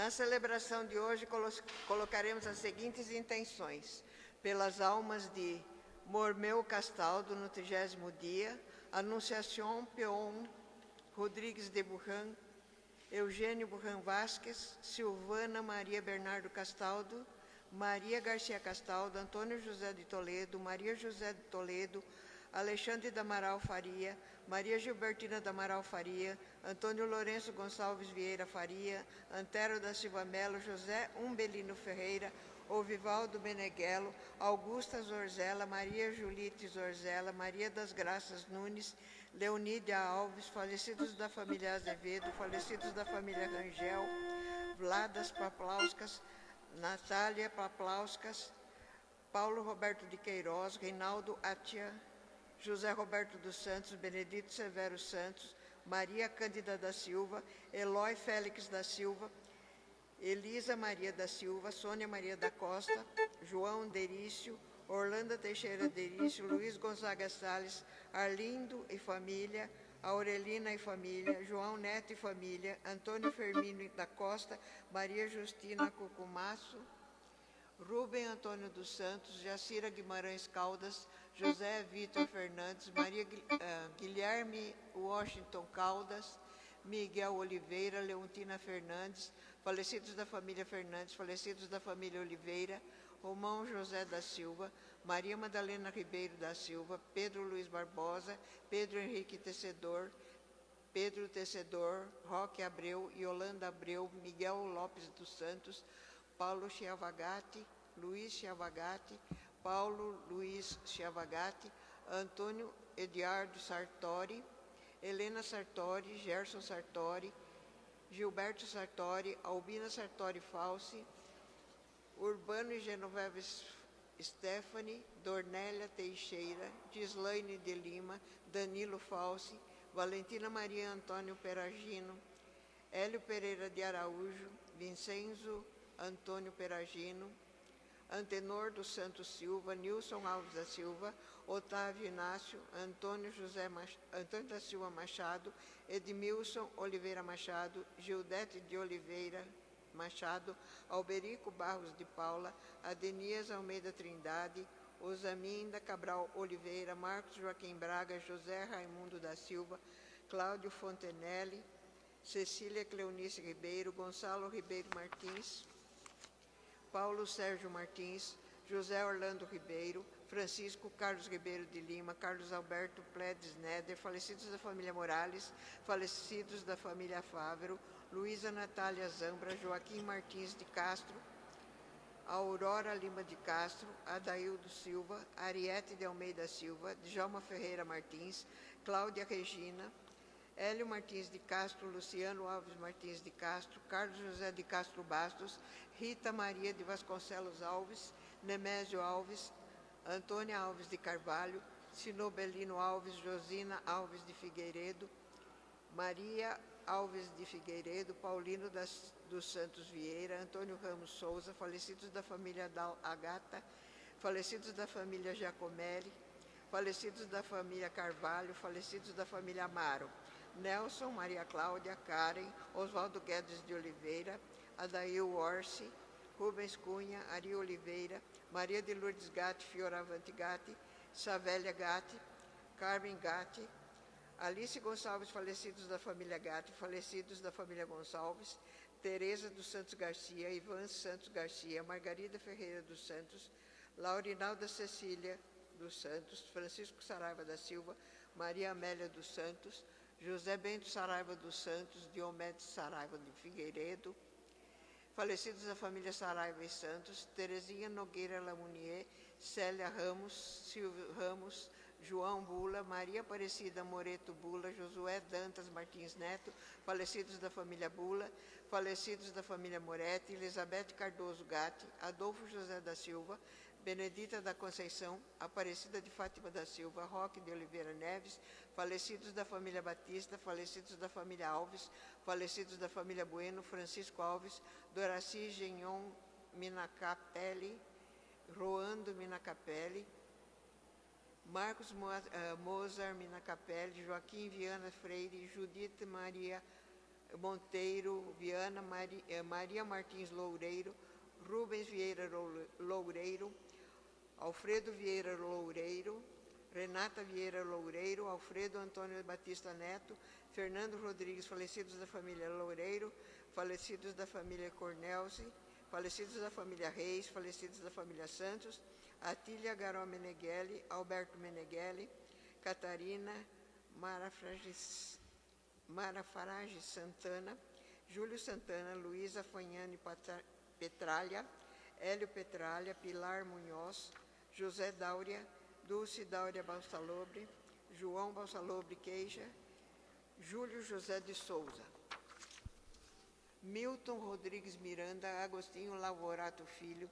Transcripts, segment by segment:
Na celebração de hoje, colocaremos as seguintes intenções. Pelas almas de Mormeu Castaldo, no 30º dia, Anunciação Peon Rodrigues de Burran, Eugênio Burran Vasques, Silvana Maria Bernardo Castaldo, Maria Garcia Castaldo, Antônio José de Toledo, Maria José de Toledo, Alexandre da Amaral Faria, Maria Gilbertina da Amaral Faria, Antônio Lourenço Gonçalves Vieira Faria, Antero da Silva Melo, José Umbelino Ferreira, Ovivaldo Meneghello, Augusta Zorzella, Maria Julite Zorzella, Maria das Graças Nunes, Leonídia Alves, falecidos da família Azevedo, falecidos da família Rangel, Vladas Paplauskas, Natália Paplauskas, Paulo Roberto de Queiroz, Reinaldo Atia, José Roberto dos Santos, Benedito Severo Santos, Maria Cândida da Silva, Eloy Félix da Silva, Elisa Maria da Silva, Sônia Maria da Costa, João Derício, Orlando Teixeira Derício, Luiz Gonzaga Salles, Arlindo e família, Aurelina e família, João Neto e família, Antônio Firmino da Costa, Maria Justina Cucumaço, Rubem Antônio dos Santos, Jacira Guimarães Caldas, José Vitor Fernandes, Maria Guilherme Washington Caldas, Miguel Oliveira, Leontina Fernandes, falecidos da família Fernandes, falecidos da família Oliveira, Romão José da Silva, Maria Madalena Ribeiro da Silva, Pedro Luiz Barbosa, Pedro Henrique Tecedor, Pedro Tecedor, Roque Abreu, Yolanda Abreu, Miguel Lopes dos Santos, Paulo Chiavagatti, Luiz Chiavagatti, Paulo Luiz Chiavagatti, Antônio Ediardo Sartori, Helena Sartori, Gerson Sartori, Gilberto Sartori, Albina Sartori Falsi, Urbano e Genoveva Stephanie, Dornélia Teixeira, Gislaine de Lima, Danilo Falsi, Valentina Maria Antônio Peragino, Hélio Pereira de Araújo, Vincenzo Antônio Peragino, Antenor dos Santos Silva, Nilson Alves da Silva, Otávio Inácio, Antônio da Silva Machado, Edmilson Oliveira Machado, Gildete de Oliveira Machado, Alberico Barros de Paula, Adenias Almeida Trindade, Osaminda Cabral Oliveira, Marcos Joaquim Braga, José Raimundo da Silva, Cláudio Fontenelle, Cecília Cleonice Ribeiro, Gonçalo Ribeiro Martins, Paulo Sérgio Martins, José Orlando Ribeiro, Francisco Carlos Ribeiro de Lima, Carlos Alberto Pledes Neder, falecidos da família Morales, falecidos da família Fávero, Luísa Natália Zambra, Joaquim Martins de Castro, Aurora Lima de Castro, Adaildo Silva, Ariete de Almeida Silva, Djalma Ferreira Martins, Cláudia Regina, Hélio Martins de Castro, Luciano Alves Martins de Castro, Carlos José de Castro Bastos, Rita Maria de Vasconcelos Alves, Nemésio Alves, Antônia Alves de Carvalho, Sinobelino Alves, Josina Alves de Figueiredo, Maria Alves de Figueiredo, Paulino dos Santos Vieira, Antônio Ramos Souza, falecidos da família Agata, falecidos da família Giacomelli, falecidos da família Carvalho, falecidos da família Amaro, Nelson, Maria Cláudia, Karen, Oswaldo Guedes de Oliveira, Adail Orsi, Rubens Cunha, Ari Oliveira, Maria de Lourdes Gatti, Fioravante Gatti, Savélia Gatti, Carmen Gatti, Alice Gonçalves, falecidos da família Gatti, falecidos da família Gonçalves, Tereza dos Santos Garcia, Ivan Santos Garcia, Margarida Ferreira dos Santos, Laurinalda Cecília dos Santos, Francisco Saraiva da Silva, Maria Amélia dos Santos, José Bento Saraiva dos Santos, Diomedes Saraiva de Figueiredo, falecidos da família Saraiva e Santos, Terezinha Nogueira Lamounier, Célia Ramos, Silvio Ramos, João Bula, Maria Aparecida Moreto Bula, Josué Dantas Martins Neto, falecidos da família Bula, falecidos da família Moretti, Elizabeth Cardoso Gatti, Adolfo José da Silva, Benedita da Conceição, Aparecida de Fátima da Silva, Roque de Oliveira Neves, falecidos da família Batista, falecidos da família Alves, falecidos da família Bueno, Francisco Alves, Doraci Genhon Minacapelli, Roando Minacapelli, Marcos Mozart Minacapelli, Joaquim Viana Freire, Judite Maria Monteiro Viana, Maria Martins Loureiro, Rubens Vieira Loureiro, Alfredo Vieira Loureiro, Renata Vieira Loureiro, Alfredo Antônio Batista Neto, Fernando Rodrigues, falecidos da família Loureiro, falecidos da família Cornelzi, falecidos da família Reis, falecidos da família Santos, Atília Garó Meneghelli, Alberto Meneghelli, Catarina Marafarage Santana, Júlio Santana, Luísa Fagnani Petralha, Hélio Petralha, Pilar Munhoz, José Dáurea, Dulce Dáurea Balsalobre, João Balsalobre Queixa, Júlio José de Souza. Milton Rodrigues Miranda, Agostinho Lavorato Filho,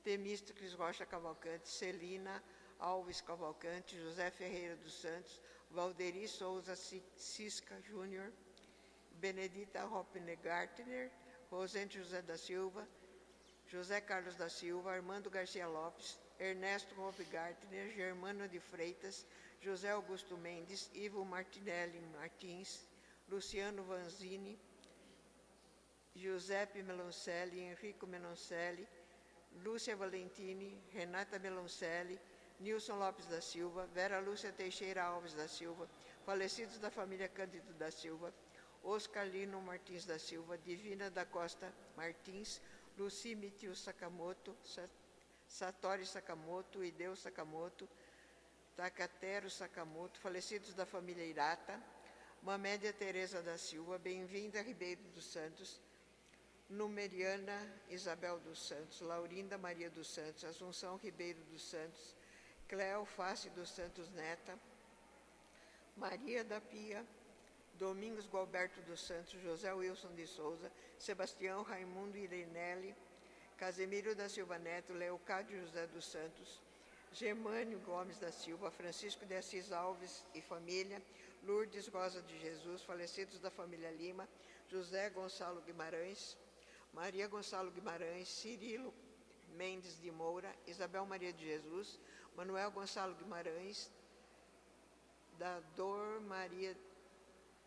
Temístocles Rocha Cavalcante, Celina Alves Cavalcante, José Ferreira dos Santos, Valderi Souza Cisca Júnior, Benedita Hoppenegartner, Rosente José da Silva, José Carlos da Silva, Armando Garcia Lopes, Ernesto Hoppegartner, Germano de Freitas, José Augusto Mendes, Ivo Martinelli Martins, Luciano Vanzini, Giuseppe Meloncelli, Enrico Meloncelli, Lúcia Valentini, Renata Meloncelli, Nilson Lopes da Silva, Vera Lúcia Teixeira Alves da Silva, falecidos da família Cândido da Silva, Oscar Lino Martins da Silva, Divina da Costa Martins, Luci Mitio Sakamoto, Satori Sakamoto, Ideu Sakamoto, Takatero Sakamoto, falecidos da família Irata, Mamédia Teresa da Silva, Bem-vinda Ribeiro dos Santos, Numeriana Isabel dos Santos, Laurinda Maria dos Santos, Assunção Ribeiro dos Santos, Cleo Face dos Santos Neta, Maria da Pia, Domingos Gualberto dos Santos, José Wilson de Souza, Sebastião Raimundo Irenelli, Casemiro da Silva Neto, Leocádio José dos Santos, Germânio Gomes da Silva, Francisco de Assis Alves e família, Lourdes Rosa de Jesus, falecidos da família Lima, José Gonçalo Guimarães, Maria Gonçalo Guimarães, Cirilo Mendes de Moura, Isabel Maria de Jesus, Manuel Gonçalo Guimarães, Dador Maria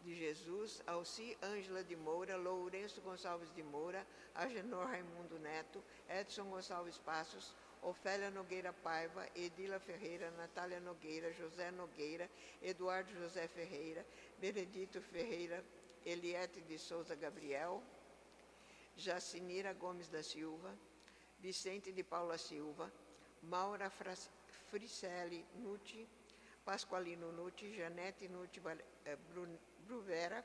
de Jesus, Alci Ângela de Moura, Lourenço Gonçalves de Moura, Agenor Raimundo Neto, Edson Gonçalves Passos, Ofélia Nogueira Paiva, Edila Ferreira, Natália Nogueira, José Nogueira, Eduardo José Ferreira, Benedito Ferreira, Eliete de Souza Gabriel, Jacinira Gomes da Silva, Vicente de Paula Silva, Maura Fricelli Nucci, Pasqualino Nucci, Janete Nucci Bruvera,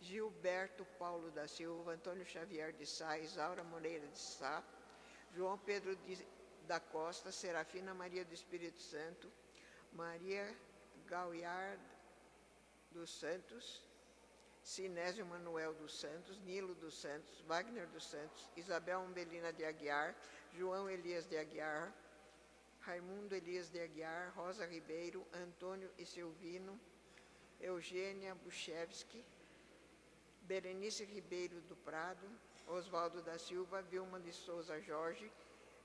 Gilberto Paulo da Silva, Antônio Xavier de Sá, Isaura Moreira de Sá, João Pedro da Costa, Serafina Maria do Espírito Santo, Maria Gauiar dos Santos, Sinésio Manuel dos Santos, Nilo dos Santos, Wagner dos Santos, Isabel Umbelina de Aguiar, João Elias de Aguiar, Raimundo Elias de Aguiar, Rosa Ribeiro, Antônio e Silvino, Eugênia Buchevski, Berenice Ribeiro do Prado, Oswaldo da Silva, Vilma de Souza Jorge,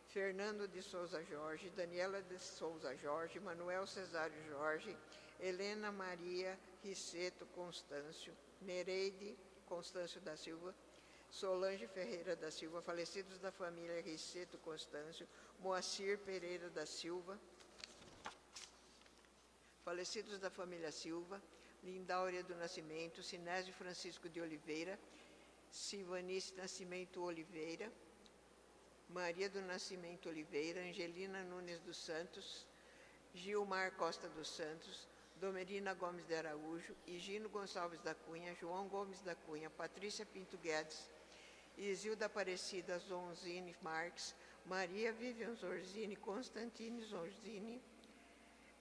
Fernando de Souza Jorge, Daniela de Souza Jorge, Manuel Cesário Jorge, Helena Maria Riceto Constâncio, Nereide Constâncio da Silva, Solange Ferreira da Silva, falecidos da família Riceto Constâncio, Moacir Pereira da Silva, falecidos da família Silva, Lindáurea do Nascimento, Sinésio Francisco de Oliveira, Silvanice Nascimento Oliveira, Maria do Nascimento Oliveira, Angelina Nunes dos Santos, Gilmar Costa dos Santos, Domerina Gomes de Araújo, Higino Gonçalves da Cunha, João Gomes da Cunha, Patrícia Pinto Guedes, Isilda Aparecida Zonzini Marques, Maria Vivian Zorzini, Constantine Zorzini,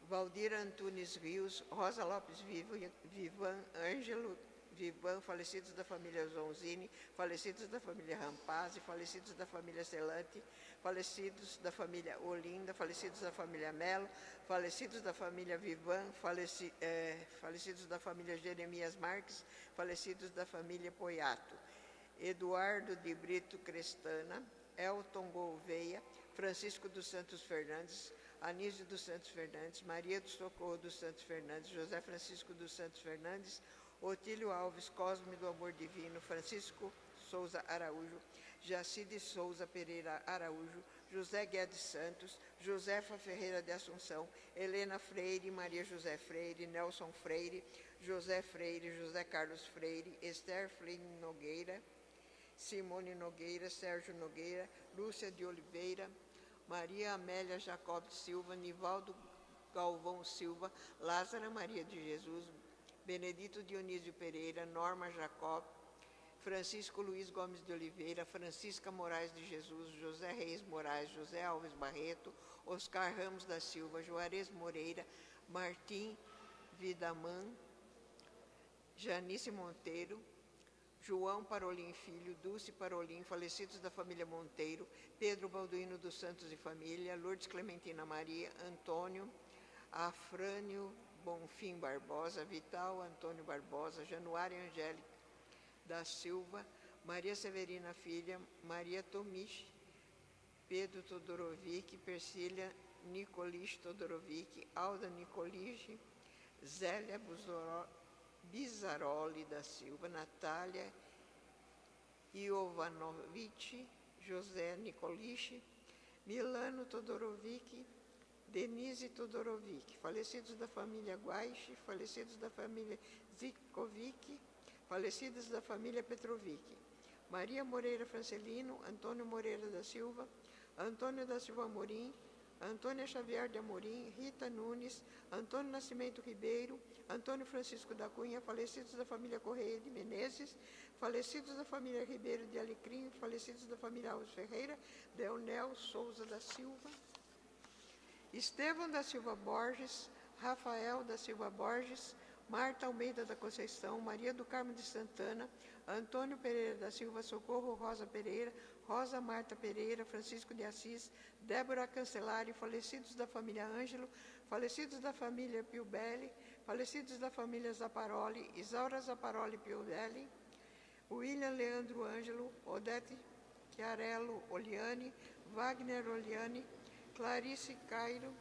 Valdir Antunes Rios, Rosa Lopes Vivan, Ângelo Vivan, falecidos da família Zonzini, falecidos da família Rampazzi, falecidos da família Celante, falecidos da família Olinda, falecidos da família Melo, falecidos da família Vivan, falecidos da família Jeremias Marques, falecidos da família Poiato, Eduardo de Brito Crestana, Elton Gouveia, Francisco dos Santos Fernandes, Anísio dos Santos Fernandes, Maria do Socorro dos Santos Fernandes, José Francisco dos Santos Fernandes, Otílio Alves Cosme do Amor Divino, Francisco Souza Araújo, Jaci de Souza Pereira Araújo, José Guedes Santos, Josefa Ferreira de Assunção, Helena Freire, Maria José Freire, Nelson Freire, José Freire, José Carlos Freire, Esther Freire Nogueira, Simone Nogueira, Sérgio Nogueira, Lúcia de Oliveira, Maria Amélia Jacob Silva, Nivaldo Galvão Silva, Lázara Maria de Jesus, Benedito Dionísio Pereira, Norma Jacob, Francisco Luiz Gomes de Oliveira, Francisca Moraes de Jesus, José Reis Moraes, José Alves Barreto, Oscar Ramos da Silva, Juarez Moreira, Martim Vidaman, Janice Monteiro, João Parolim Filho, Dulce Parolim, falecidos da família Monteiro, Pedro Balduino dos Santos e família, Lourdes Clementina Maria, Antônio, Afrânio Bonfim Barbosa, Vital Antônio Barbosa, Januária Angélica da Silva, Maria Severina Filha, Maria Tomichi, Pedro Todorovic, Persília Nicoliche Todorovic, Alda Nicoliche, Zélia Bizaroli da Silva, Natália Iovanovic, José Nicoliche, Milano Todorovic, Denise Todorovic, falecidos da família Guaiche, falecidos da família Zikovic, falecidos da família Petrovic, Maria Moreira Francelino, Antônio Moreira da Silva, Antônio da Silva Amorim, Antônia Xavier de Amorim, Rita Nunes, Antônio Nascimento Ribeiro, Antônio Francisco da Cunha, falecidos da família Correia de Menezes, falecidos da família Ribeiro de Alecrim, falecidos da família Alves Ferreira, Deonel Souza da Silva, Estevão da Silva Borges, Rafael da Silva Borges, Marta Almeida da Conceição, Maria do Carmo de Santana, Antônio Pereira da Silva, Socorro Rosa Pereira, Rosa Marta Pereira, Francisco de Assis, Débora Cancelari, falecidos da família Ângelo, falecidos da família Piubelli, falecidos da família Zaparoli, Isaura Zaparoli Piubelli, William Leandro Ângelo, Odete Chiarello Oliani, Wagner Oliani, Clarice Cairo,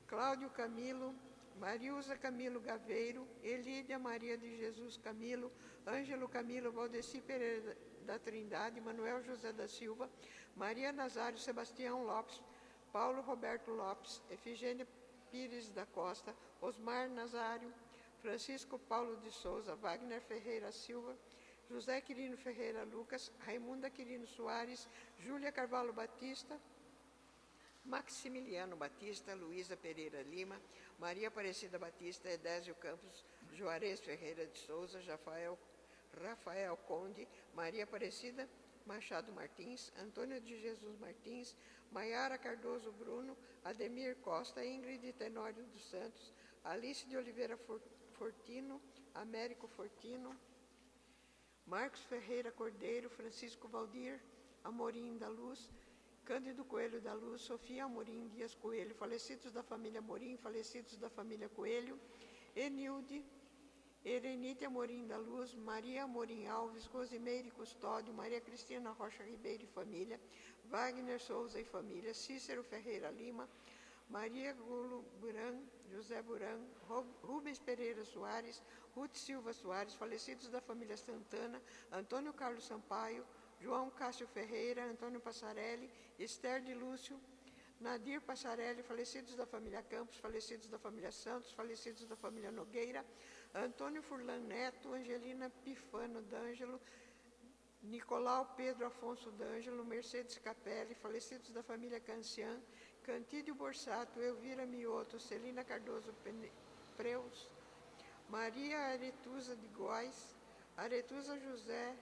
Cláudio Camilo, Mariusa Camilo Gaveiro, Elídia Maria de Jesus Camilo, Ângelo Camilo Valdeci Pereira da Trindade, Manuel José da Silva, Maria Nazário Sebastião Lopes, Paulo Roberto Lopes, Efigênia Pires da Costa, Osmar Nazário, Francisco Paulo de Souza, Wagner Ferreira Silva, José Quirino Ferreira Lucas, Raimunda Quirino Soares, Júlia Carvalho Batista, Maximiliano Batista, Luísa Pereira Lima, Maria Aparecida Batista, Edésio Campos, Juarez Ferreira de Souza, Rafael Conde, Maria Aparecida Machado Martins, Antônio de Jesus Martins, Maiara Cardoso Bruno, Ademir Costa, Ingrid Tenório dos Santos, Alice de Oliveira Fortino, Américo Fortino, Marcos Ferreira Cordeiro, Francisco Valdir Amorim da Luz, Cândido Coelho da Luz, Sofia Amorim Dias Coelho, falecidos da família Amorim, falecidos da família Coelho, Enilde, Erenite Amorim da Luz, Maria Amorim Alves, Rosimeire Custódio, Maria Cristina Rocha Ribeiro e família, Wagner Souza e família, Cícero Ferreira Lima, Maria Gulo Buran, José Buran, Rubens Pereira Soares, Ruth Silva Soares, falecidos da família Santana, Antônio Carlos Sampaio, João Cássio Ferreira, Antônio Passarelli, Esther de Lúcio, Nadir Passarelli, falecidos da família Campos, falecidos da família Santos, falecidos da família Nogueira, Antônio Furlan Neto, Angelina Pifano D'Angelo, Nicolau Pedro Afonso D'Angelo, Mercedes Capelli, falecidos da família Cancian, Cantídio Borsato, Elvira Mioto, Celina Cardoso Preus, Maria Aretusa de Góes, Aretusa José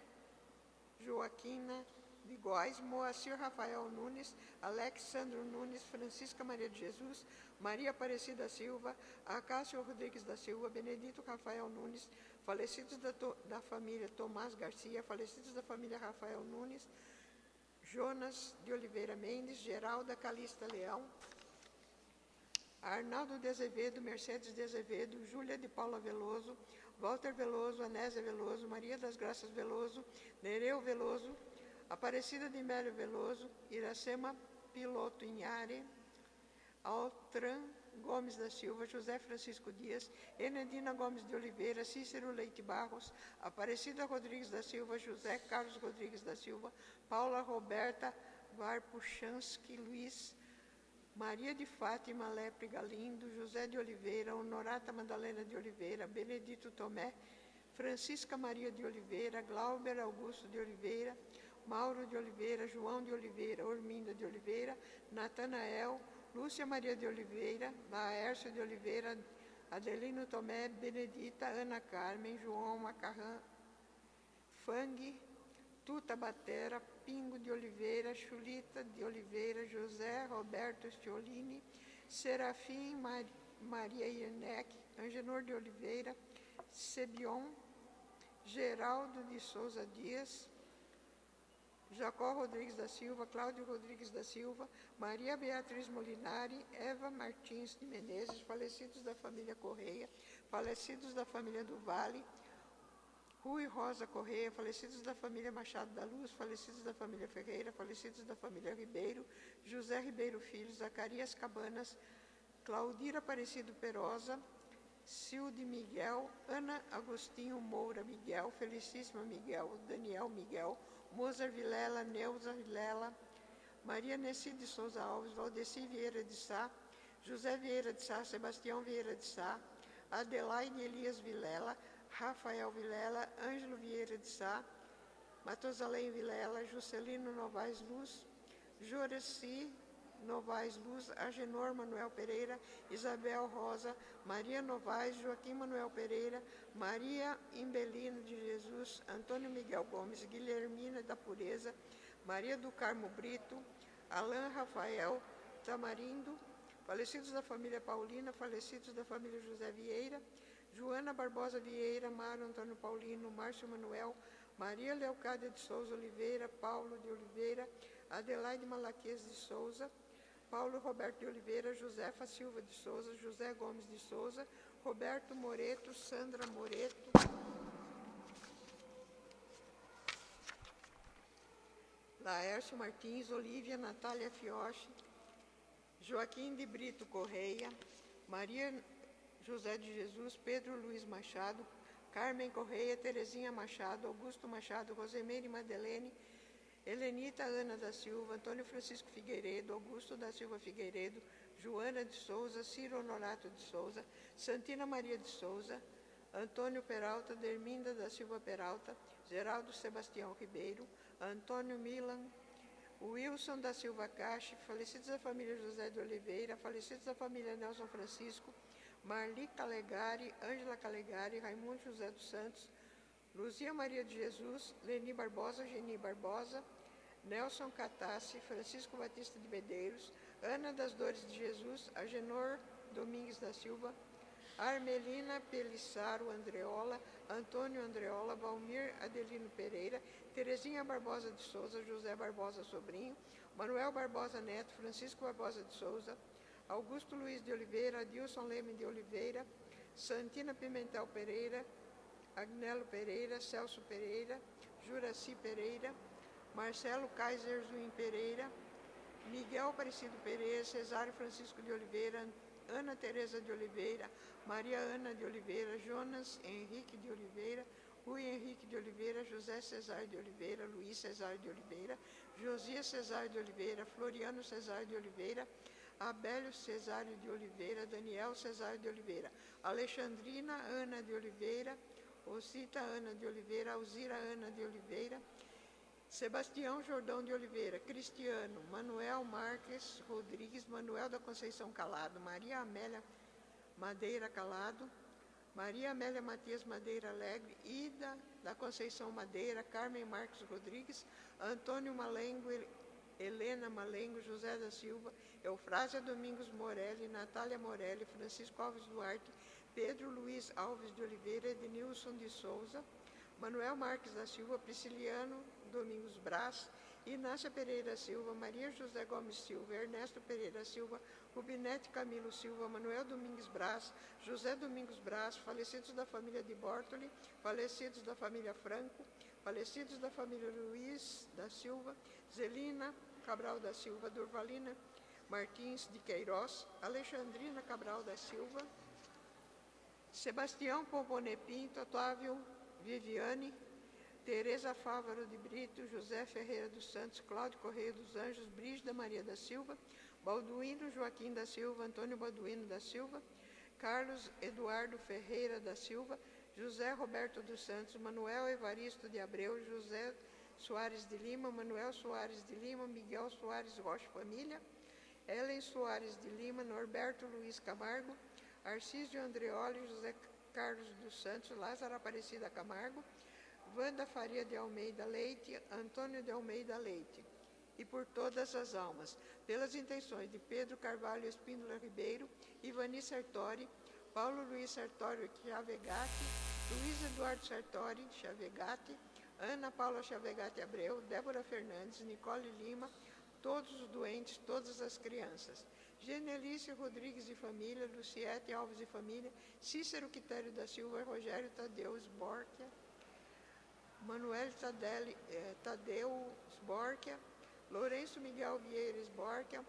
Joaquina de Góes, Moacir Rafael Nunes, Alexandro Nunes, Francisca Maria de Jesus, Maria Aparecida Silva, Acácio Rodrigues da Silva, Benedito Rafael Nunes, falecidos da família Tomás Garcia, falecidos da família Rafael Nunes, Jonas de Oliveira Mendes, Geralda Calista Leão, Arnaldo de Azevedo, Mercedes de Azevedo, Júlia de Paula Veloso, Walter Veloso, Anésia Veloso, Maria das Graças Veloso, Nereu Veloso, Aparecida de Mélio Veloso, Iracema Piloto Inhare, Altran Gomes da Silva, José Francisco Dias, Enedina Gomes de Oliveira, Cícero Leite Barros, Aparecida Rodrigues da Silva, José Carlos Rodrigues da Silva, Paula Roberta Varpuchansky Luiz, Maria de Fátima Lepre Galindo, José de Oliveira, Honorata Madalena de Oliveira, Benedito Tomé, Francisca Maria de Oliveira, Glauber Augusto de Oliveira, Mauro de Oliveira, João de Oliveira, Orminda de Oliveira, Natanael, Lúcia Maria de Oliveira, Laércio de Oliveira, Adelino Tomé, Benedita, Ana Carmen, João Macarrã, Fang, Tuta Batera, Pingo de Oliveira, Chulita de Oliveira, José Roberto Stiolini, Serafim Maria Ierneck, Angenor de Oliveira, Sebion, Geraldo de Souza Dias, Jacó Rodrigues da Silva, Cláudio Rodrigues da Silva, Maria Beatriz Molinari, Eva Martins de Menezes, falecidos da família Correia, falecidos da família do Vale, Rui Rosa Correia, falecidos da família Machado da Luz, falecidos da família Ferreira, falecidos da família Ribeiro, José Ribeiro Filho, Zacarias Cabanas, Claudira Aparecido Perosa, Cilde Miguel, Ana Agostinho Moura Miguel, Felicíssima Miguel, Daniel Miguel, Mozart Vilela, Neuza Vilela, Maria Nessi de Souza Alves, Valdeci Vieira de Sá, José Vieira de Sá, Sebastião Vieira de Sá, Adelaide Elias Vilela, Rafael Vilela, Ângelo Vieira de Sá, Matusalém Vilela, Juscelino Novaes Luz, Joraci Novaes Luz, Agenor Manuel Pereira, Isabel Rosa, Maria Novaes, Joaquim Manuel Pereira, Maria Imbelino de Jesus, Antônio Miguel Gomes, Guilhermina da Pureza, Maria do Carmo Brito, Alain Rafael Tamarindo, falecidos da família Paulina, falecidos da família José Vieira, Joana Barbosa Vieira, Mário Antônio Paulino, Márcio Manuel, Maria Leocádia de Souza Oliveira, Paulo de Oliveira, Adelaide Malaquias de Souza, Paulo Roberto de Oliveira, Josefa Silva de Souza, José Gomes de Souza, Roberto Moreto, Sandra Moreto, Laércio Martins, Olívia Natália Fioche, Joaquim de Brito Correia, Maria José de Jesus, Pedro Luiz Machado, Carmen Correia, Terezinha Machado, Augusto Machado, Rosemeire Madeleine, Helenita Ana da Silva, Antônio Francisco Figueiredo, Augusto da Silva Figueiredo, Joana de Souza, Ciro Honorato de Souza, Santina Maria de Souza, Antônio Peralta, Derminda da Silva Peralta, Geraldo Sebastião Ribeiro, Antônio Milan, Wilson da Silva Cache, falecidos da família José de Oliveira, falecidos da família Nelson Francisco, Marli Calegari, Ângela Calegari, Raimundo José dos Santos, Luzia Maria de Jesus, Leni Barbosa, Geni Barbosa, Nelson Catassi, Francisco Batista de Medeiros, Ana das Dores de Jesus, Agenor Domingues da Silva, Armelina Pelissaro Andreola, Antônio Andreola, Valmir Adelino Pereira, Terezinha Barbosa de Souza, José Barbosa Sobrinho, Manuel Barbosa Neto, Francisco Barbosa de Souza, Augusto Luiz de Oliveira, Adilson Leme de Oliveira, Santina Pimentel Pereira, Agnelo Pereira, Celso Pereira, Juraci Pereira, Marcelo Kaiser Zuim Pereira, Miguel Aparecido Pereira, Cesário Francisco de Oliveira, Ana Teresa de Oliveira, Maria Ana de Oliveira, Jonas Henrique de Oliveira, Rui Henrique de Oliveira, José Cesar de Oliveira, Luiz Cesar de Oliveira, Josias Cesar de Oliveira, Floriano Cesar de Oliveira, Abélio Cesário de Oliveira, Daniel Cesar de Oliveira, Alexandrina Ana de Oliveira, Ocita Ana de Oliveira, Alzira Ana de Oliveira, Sebastião Jordão de Oliveira, Cristiano, Manuel Marques Rodrigues, Manuel da Conceição Calado, Maria Amélia Madeira Calado, Maria Amélia Matias Madeira Alegre, Ida da Conceição Madeira, Carmen Marques Rodrigues, Antônio Malengo, Helena Malengo, José da Silva, Eufrásia Domingos Morelli, Natália Morelli, Francisco Alves Duarte, Pedro Luiz Alves de Oliveira, Edenilson de Souza, Manuel Marques da Silva, Prisciliano Domingos Brás, Inácia Pereira Silva, Maria José Gomes Silva, Ernesto Pereira Silva, Rubinete Camilo Silva, Manuel Domingues Brás, José Domingos Brás, falecidos da família de Bortoli, falecidos da família Franco, falecidos da família Luiz da Silva, Zelina Cabral da Silva, Durvalina Martins de Queiroz, Alexandrina Cabral da Silva, Sebastião Pomponê Pinto, Otávio Viviane, Tereza Fávaro de Brito, José Ferreira dos Santos, Cláudio Correia dos Anjos, Brígida Maria da Silva, Balduino Joaquim da Silva, Antônio Balduino da Silva, Carlos Eduardo Ferreira da Silva, José Roberto dos Santos, Manuel Evaristo de Abreu, José Soares de Lima, Manuel Soares de Lima, Miguel Soares Rocha Família, Ellen Soares de Lima, Norberto Luiz Camargo, Arcísio Andreoli, José Carlos dos Santos, Lázaro Aparecida Camargo, Wanda Faria de Almeida Leite, Antônio de Almeida Leite, e por todas as almas, pelas intenções de Pedro Carvalho Espíndola Ribeiro, Ivani Sartori, Paulo Luiz Sartori Chavegatti, Luiz Eduardo Sartori Chavegatti, Ana Paula Chavegatti Abreu, Débora Fernandes, Nicole Lima, todos os doentes, todas as crianças. Genelice Rodrigues e família, Luciete Alves e família, Cícero Quitério da Silva, Rogério Tadeu Sborkia, Manuel Tadeu Sborkia, Lourenço Miguel Vieira Sborkia,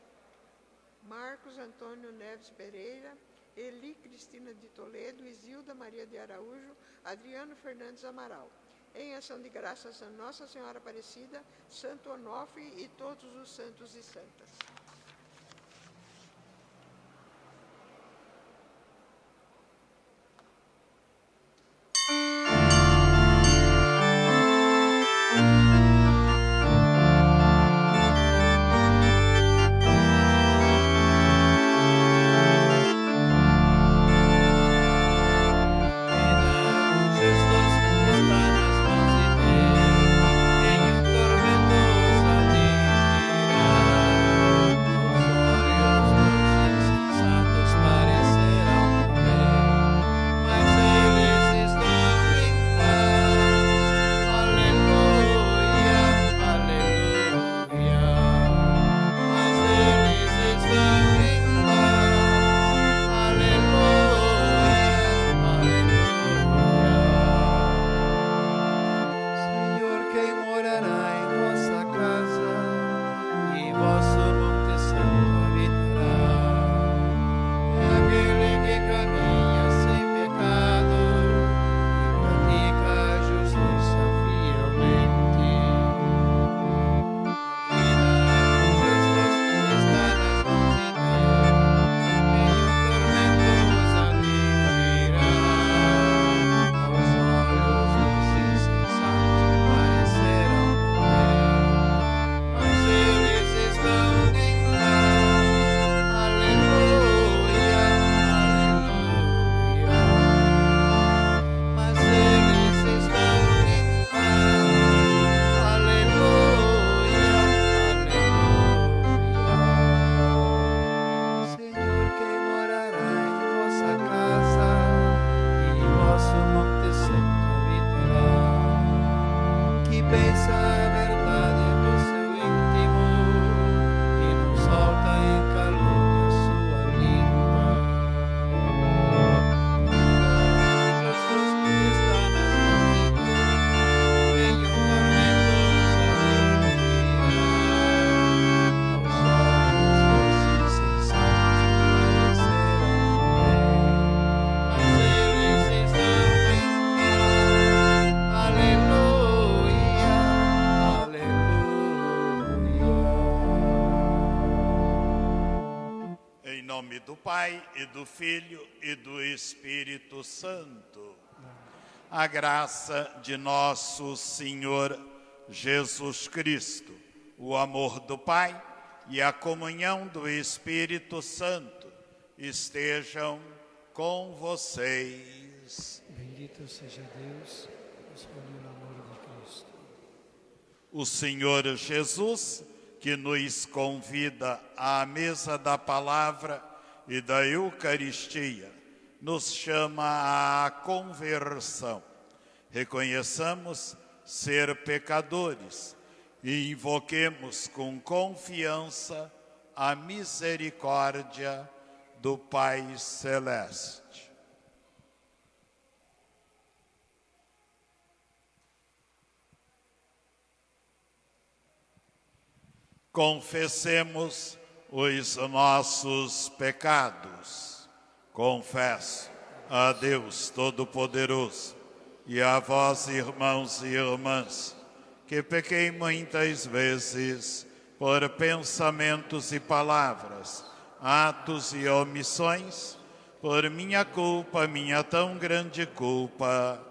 Marcos Antônio Neves Pereira, Eli Cristina de Toledo, Isilda Maria de Araújo, Adriano Fernandes Amaral. Em ação de graças a Nossa Senhora Aparecida, Santo Onofre e todos os santos e santas. Do Pai, e do Filho, e do Espírito Santo. A graça de nosso Senhor Jesus Cristo, o amor do Pai e a comunhão do Espírito Santo estejam com vocês. Bendito seja Deus, nos reuniu no amor de Cristo. O Senhor Jesus, que nos convida à mesa da palavra e da Eucaristia, nos chama à conversão. Reconheçamos ser pecadores e invoquemos com confiança a misericórdia do Pai Celeste. Confessemos os nossos pecados. Confesso a Deus Todo-Poderoso e a vós, irmãos e irmãs, que pequei muitas vezes por pensamentos e palavras, atos e omissões, por minha culpa, minha tão grande culpa,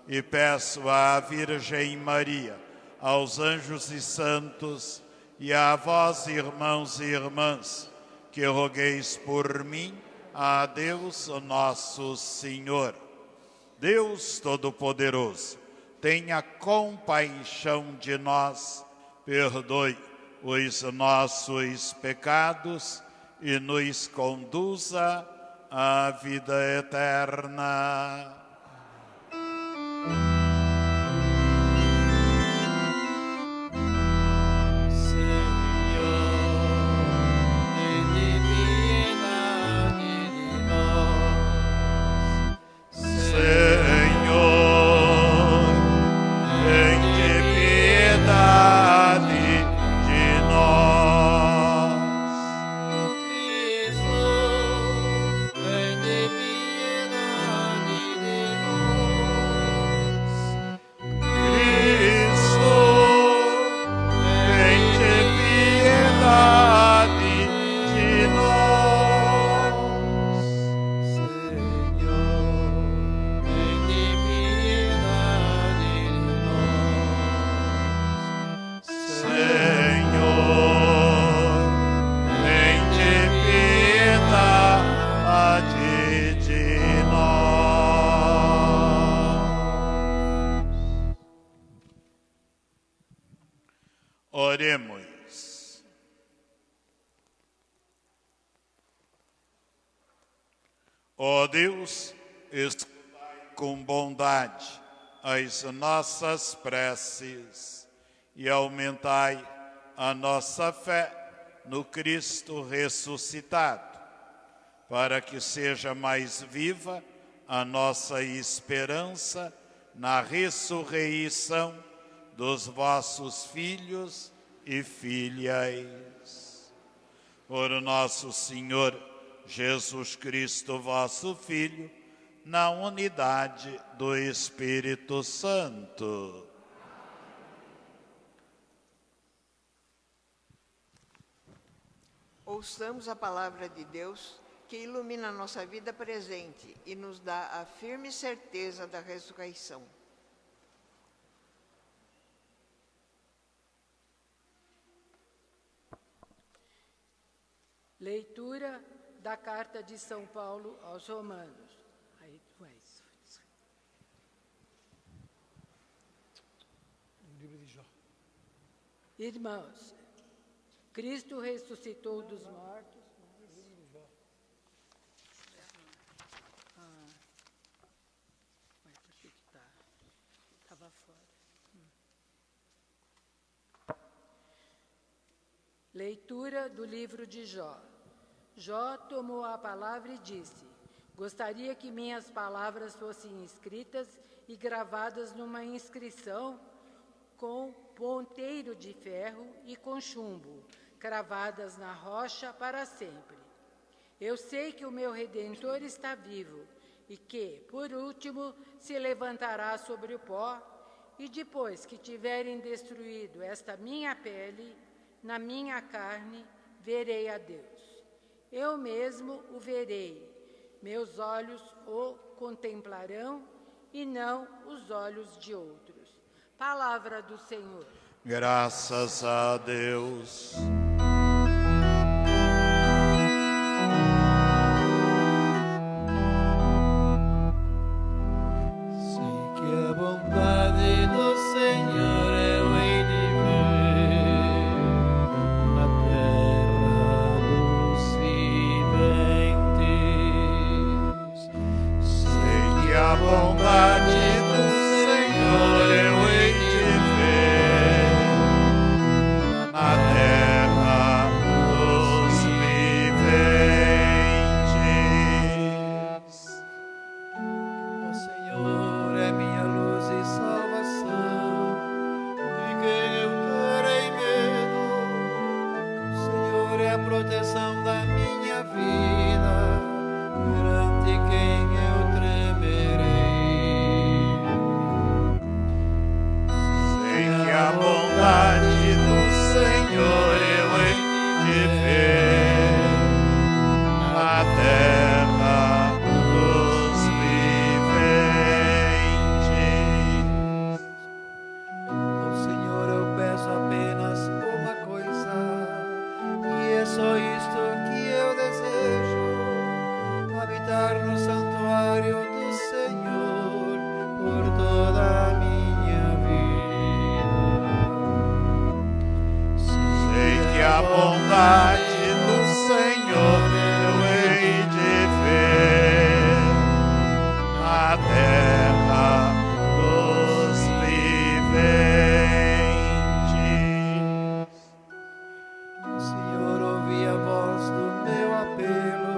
e peço à Virgem Maria, aos anjos e santos, e a vós, irmãos e irmãs, que rogueis por mim a Deus, o nosso Senhor. Deus Todo-Poderoso, tenha compaixão de nós, perdoe os nossos pecados e nos conduza à vida eterna. Oremos. Ó Deus, escutai com bondade as nossas preces e aumentai a nossa fé no Cristo ressuscitado, para que seja mais viva a nossa esperança na ressurreição dos vossos filhos e filhas. Por nosso Senhor Jesus Cristo, vosso Filho, na unidade do Espírito Santo. Ouçamos a palavra de Deus, que ilumina a nossa vida presente e nos dá a firme certeza da ressurreição. Leitura da Carta de São Paulo aos Romanos. Aí tu és. Livro de Jó. Irmãos, Cristo ressuscitou dos mortos. Por que estava fora. Leitura do livro de Jó. Jó tomou a palavra e disse: gostaria que minhas palavras fossem escritas e gravadas numa inscrição com ponteiro de ferro e com chumbo, cravadas na rocha para sempre. Eu sei que o meu Redentor está vivo e que, por último, se levantará sobre o pó, e depois que tiverem destruído esta minha pele, na minha carne, verei a Deus. Eu mesmo o verei, meus olhos o contemplarão e não os olhos de outros. Palavra do Senhor. Graças a Deus. Sei que a bondade do Senhor eu hei de ver na terra dos viventes. Sei que a bondade do Senhor eu hei de ver na terra dos viventes. O Senhor é minha luz e salvação, de quem eu terei medo? O Senhor é a proteção na terra dos viventes. Senhor, ouvi a voz do meu apelo,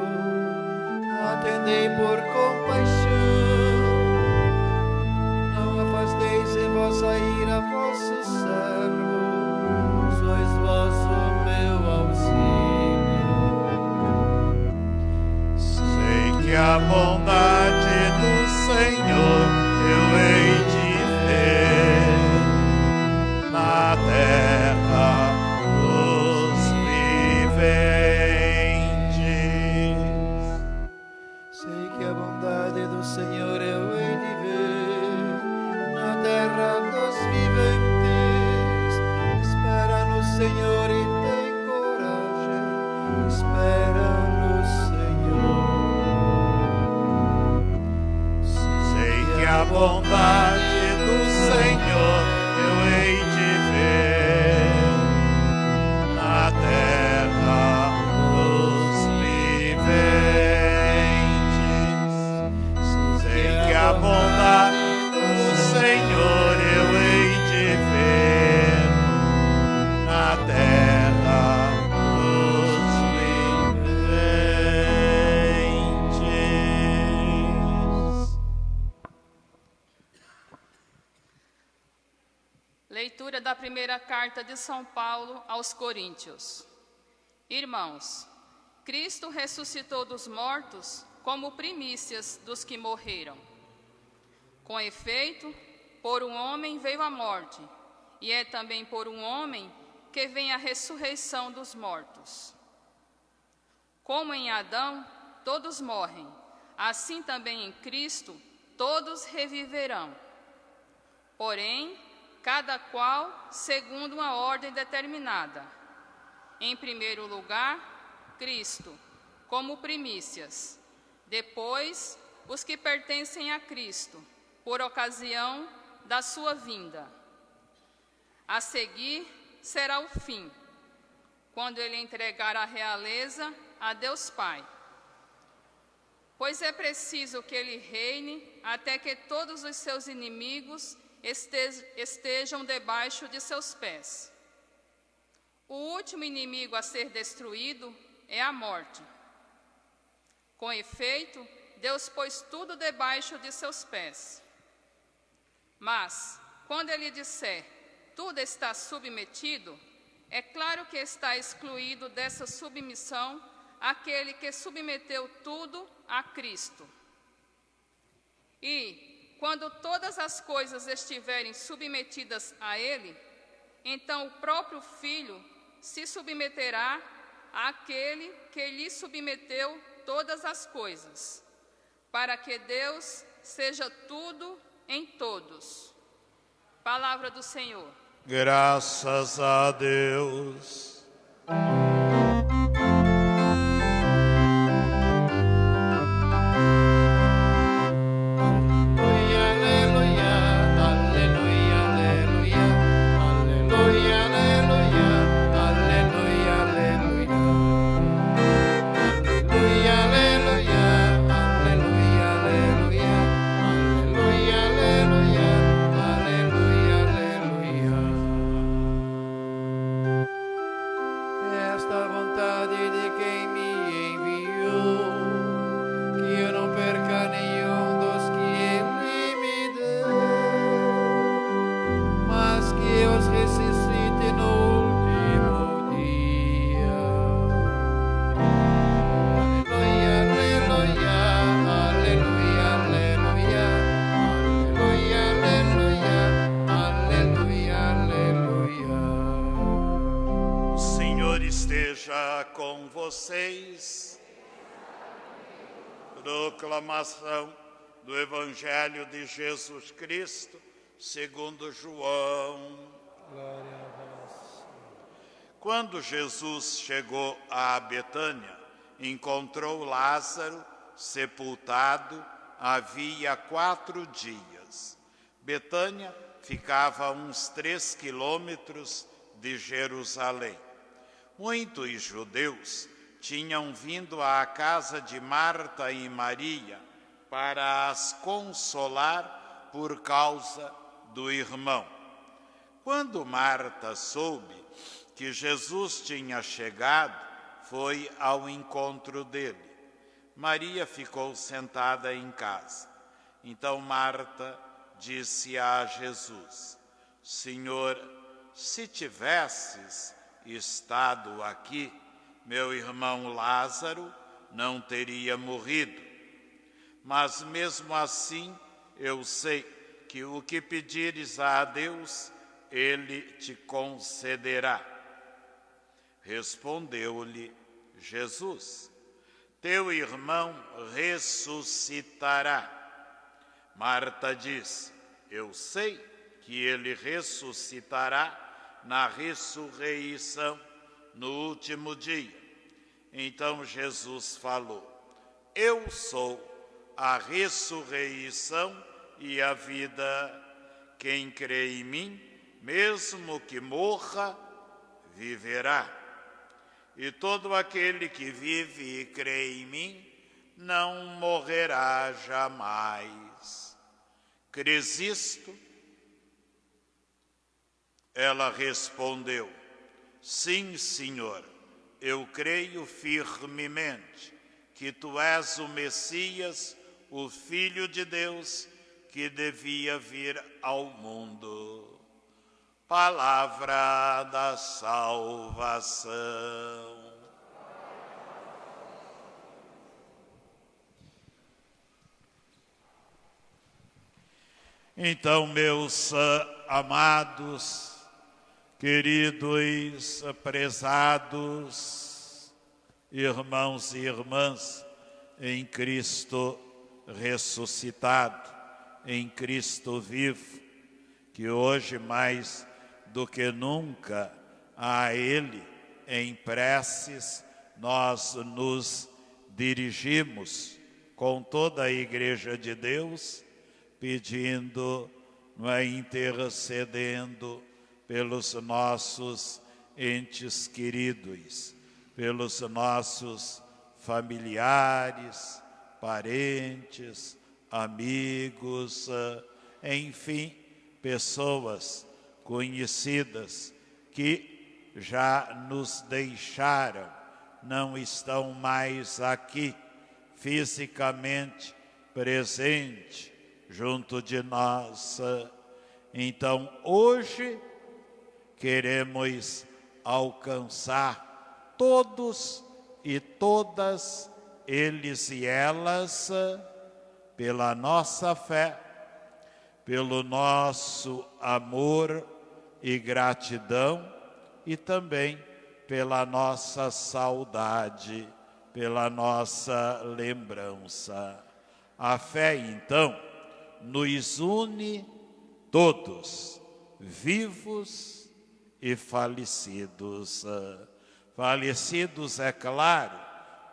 atendei por compaixão. Não afasteis em vossa ira vosso servo, sois vós o meu auxílio. Sei que a bondade do Senhor eu hei de ver na terra dos viventes. Sei que a bondade do Senhor eu hei de ver na terra dos viventes. Espera no Senhor e tem coragem, espera no Senhor. Sei que a bondade do Senhor eu hei de ver na terra dos viventes. Sei que a bondade do Senhor eu hei de ver na terra dos viventes. Leitura da primeira carta de São Paulo aos Coríntios. Irmãos, Cristo ressuscitou dos mortos como primícias dos que morreram. Com efeito, por um homem veio a morte, e é também por um homem que vem a ressurreição dos mortos. Como em Adão todos morrem, assim também em Cristo todos reviverão. Porém, cada qual segundo uma ordem determinada. Em primeiro lugar, Cristo, como primícias. Depois, os que pertencem a Cristo, por ocasião da sua vinda. A seguir será o fim, quando ele entregar a realeza a Deus Pai. Pois é preciso que ele reine até que todos os seus inimigos estejam debaixo de seus pés. O último inimigo a ser destruído é a morte. Com efeito, Deus pôs tudo debaixo de seus pés. Mas, quando ele disser, tudo está submetido, é claro que está excluído dessa submissão aquele que submeteu tudo a Cristo. E, quando todas as coisas estiverem submetidas a ele, então o próprio Filho se submeterá àquele que lhe submeteu todas as coisas, para que Deus seja tudo em todos. Palavra do Senhor. Graças a Deus. Proclamação do Evangelho de Jesus Cristo, segundo João. Glória a vós. Quando Jesus chegou a Betânia, encontrou Lázaro sepultado havia 4 dias. Betânia ficava a uns 3 quilômetros de Jerusalém. Muitos judeus tinham vindo à casa de Marta e Maria para as consolar por causa do irmão. Quando Marta soube que Jesus tinha chegado, foi ao encontro dele. Maria ficou sentada em casa. Então Marta disse a Jesus: Senhor, se tivesses estado aqui, meu irmão Lázaro não teria morrido. Mas mesmo assim, eu sei que o que pedires a Deus, Ele te concederá. Respondeu-lhe Jesus: Teu irmão ressuscitará. Marta disse: Eu sei que ele ressuscitará na ressurreição no último dia. Então Jesus falou: Eu sou a ressurreição e a vida. Quem crê em mim, mesmo que morra, viverá. E todo aquele que vive e crê em mim, não morrerá jamais. Crês isto? Ela respondeu: Sim, Senhor, eu creio firmemente que Tu és o Messias, o Filho de Deus, que devia vir ao mundo. Palavra da salvação. Então, meus amados, queridos, prezados irmãos e irmãs em Cristo ressuscitado, em Cristo vivo, que hoje mais do que nunca a Ele, em preces, nós nos dirigimos com toda a Igreja de Deus, pedindo, intercedendo pelos nossos entes queridos, pelos nossos familiares, parentes, amigos, enfim, pessoas conhecidas que já nos deixaram, não estão mais aqui fisicamente presente junto de nós. Então, hoje, queremos alcançar todos e todas, eles e elas, pela nossa fé, pelo nosso amor e gratidão e também pela nossa saudade, pela nossa lembrança. A fé, então, nos une todos, vivos e falecidos. Falecidos, é claro,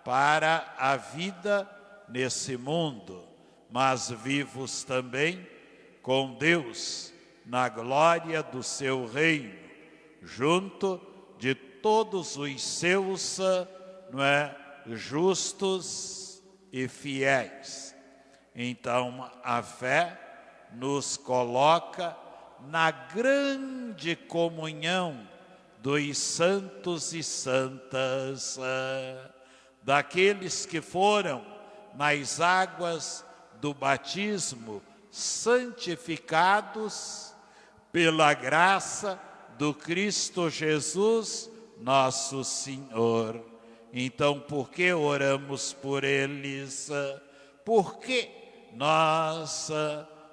para a vida nesse mundo, mas vivos também com Deus, na glória do seu reino, junto de todos os seus justos e fiéis. Então, a fé nos coloca na grande comunhão dos santos e santas, daqueles que foram nas águas do batismo santificados pela graça do Cristo Jesus, nosso Senhor. Então, por que oramos por eles? Por que nós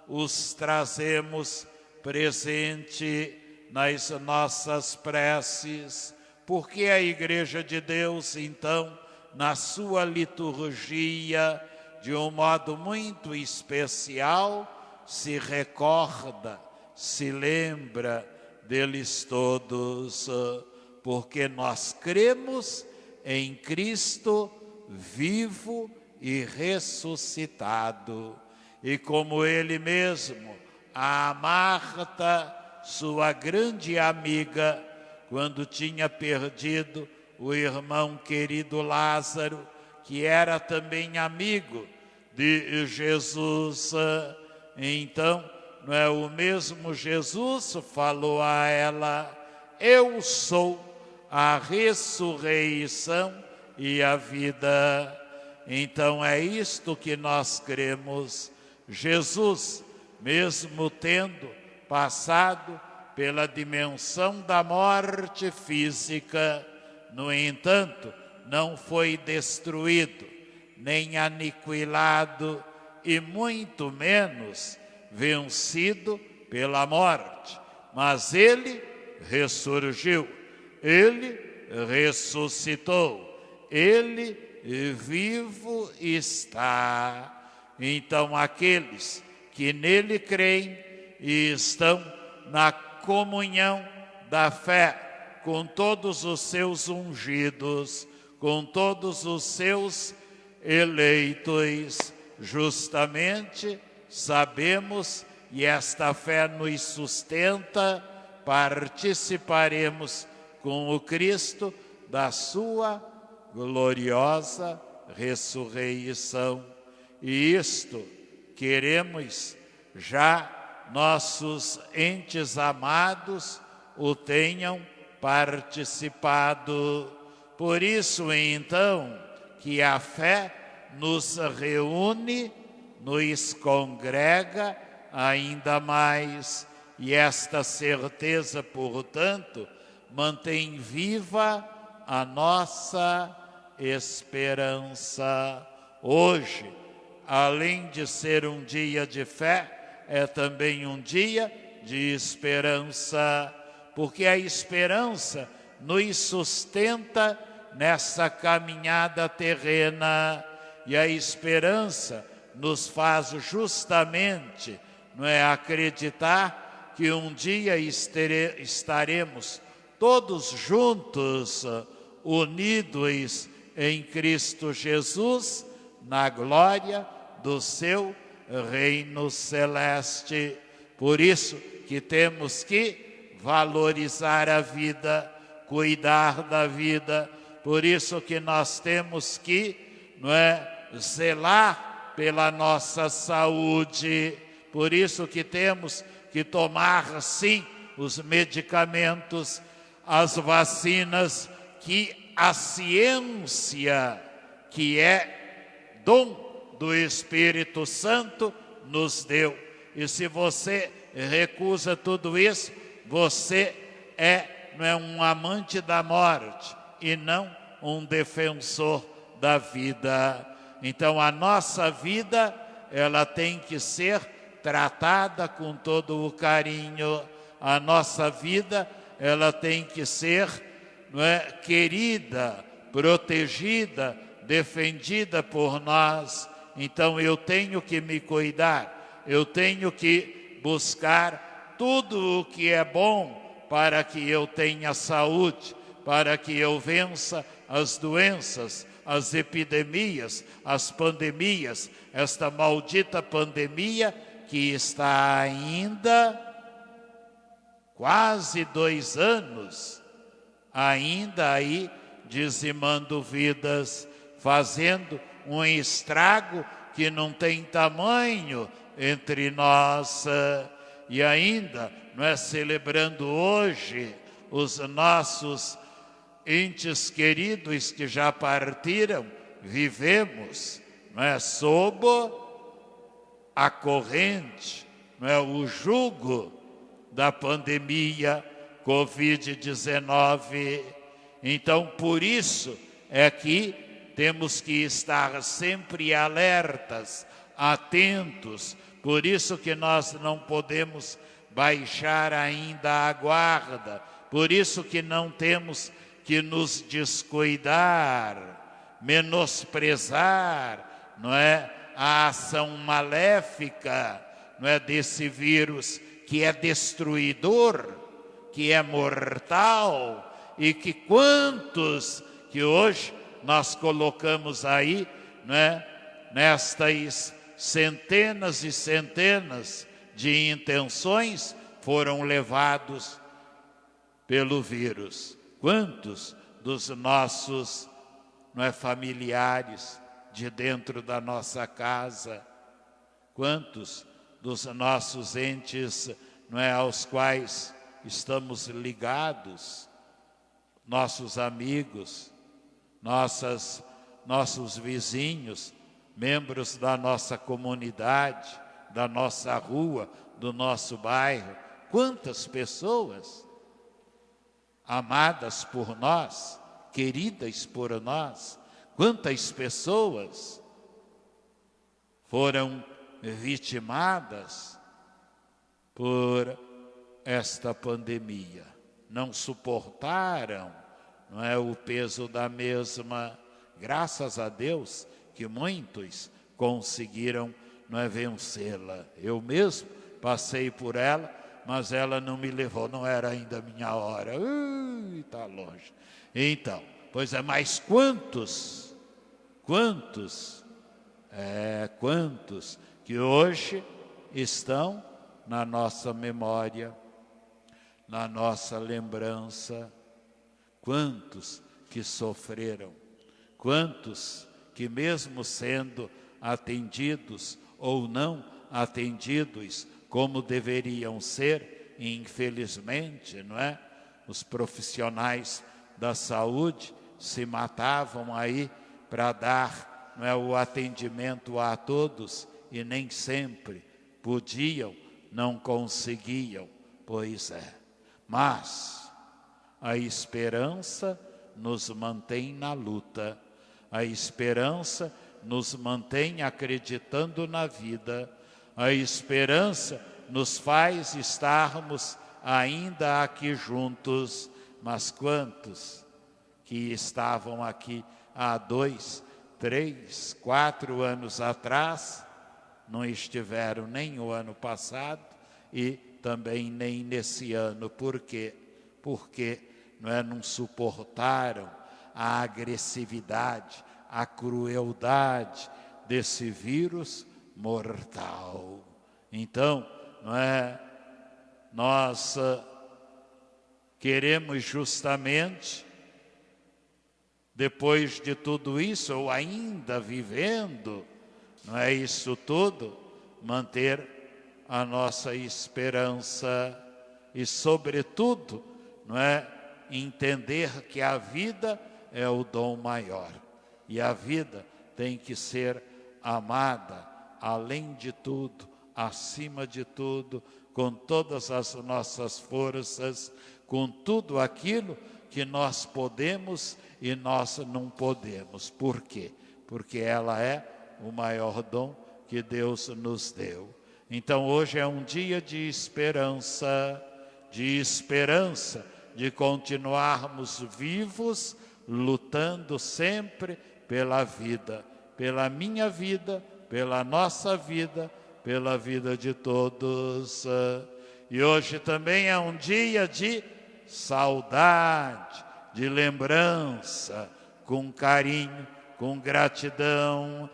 os trazemos presente nas nossas preces? Por que a Igreja de Deus, então, na sua liturgia, de um modo muito especial, se recorda, se lembra deles todos, porque nós cremos em Cristo vivo e ressuscitado. E como Ele mesmo, a Marta, sua grande amiga, quando tinha perdido o irmão querido Lázaro, que era também amigo de Jesus. Então, não é o mesmo Jesus falou a ela: eu sou a ressurreição e a vida. Então é isto que nós cremos. Jesus, mesmo tendo passado pela dimensão da morte física, no entanto, não foi destruído, nem aniquilado, e muito menos vencido pela morte. Mas ele ressurgiu, ele ressuscitou, ele vivo está. Então aqueles que nele creem e estão na comunhão da fé com todos os seus ungidos, com todos os seus eleitos, justamente sabemos, e esta fé nos sustenta, participaremos com o Cristo da sua gloriosa ressurreição. E isto queremos já nossos entes amados o tenham participado. Por isso, então, que a fé nos reúne, nos congrega ainda mais, e esta certeza, portanto, mantém viva a nossa esperança. Hoje, além de ser um dia de fé, é também um dia de esperança, porque a esperança nos sustenta nessa caminhada terrena, e a esperança nos faz justamente, não é, acreditar que um dia estaremos todos juntos, unidos em Cristo Jesus, na glória do seu reino celeste. Por isso que temos que valorizar a vida, cuidar da vida. Por isso que nós temos que, não é, zelar pela nossa saúde. Por isso que temos que tomar, sim, os medicamentos, as vacinas, que a ciência, que é dom do Espírito Santo, nos deu. E se você recusa tudo isso, você não é um amante da morte e não um defensor da vida. Então a nossa vida, ela tem que ser tratada com todo o carinho. A nossa vida, ela tem que ser, não é, querida, protegida, defendida por nós. Então eu tenho que me cuidar, eu tenho que buscar tudo o que é bom para que eu tenha saúde, para que eu vença as doenças, as epidemias, as pandemias, esta maldita pandemia que está ainda quase 2 anos, ainda aí dizimando vidas, fazendo um estrago que não tem tamanho entre nós. E ainda, não é, celebrando hoje os nossos entes queridos que já partiram, vivemos, não é, sob a corrente, não é, o jugo da pandemia Covid-19. Então, por isso é que temos que estar sempre alertas, atentos. Por isso que nós não podemos baixar ainda a guarda. Por isso que não temos que nos descuidar, menosprezar, não é, a ação maléfica, não é, desse vírus que é destruidor, que é mortal, e que quantos que hoje nós colocamos aí, né, nestas centenas e centenas de intenções foram levados pelo vírus. Quantos dos nossos, não é, familiares, de dentro da nossa casa? Quantos dos nossos entes, não é, aos quais estamos ligados, nossos amigos, nossos vizinhos, membros da nossa comunidade, da nossa rua, do nosso bairro, quantas pessoas amadas por nós, queridas por nós, quantas pessoas foram vitimadas por esta pandemia, não suportaram, não é, o peso da mesma. Graças a Deus que muitos conseguiram, não é, vencê-la. Eu mesmo passei por ela, mas ela não me levou, não era ainda a minha hora. Está longe. Então, pois é, mas quantos que hoje estão na nossa memória, na nossa lembrança, quantos que sofreram, quantos que mesmo sendo atendidos ou não atendidos como deveriam ser, infelizmente, não é? Os profissionais da saúde se matavam aí para dar, não é, o atendimento a todos e nem sempre podiam, não conseguiam. Pois é, mas a esperança nos mantém na luta, a esperança nos mantém acreditando na vida, a esperança nos faz estarmos ainda aqui juntos. Mas quantos que estavam aqui há 2, 3, 4 anos atrás, não estiveram nem o ano passado e também nem nesse ano. Por quê? Porque não suportaram a agressividade, a crueldade desse vírus mortal. Então, nós queremos justamente, depois de tudo isso, ou ainda vivendo, isso tudo, manter a nossa esperança e, sobretudo, entender que a vida é o dom maior. E a vida tem que ser amada, além de tudo, acima de tudo, com todas as nossas forças, com tudo aquilo que nós podemos e nós não podemos. Por quê? Porque ela é o maior dom que Deus nos deu. Então hoje é um dia de esperança de continuarmos vivos, lutando sempre pela vida, pela minha vida, pela nossa vida, pela vida de todos. E hoje também é um dia de saudade, de lembrança, com carinho, com gratidão,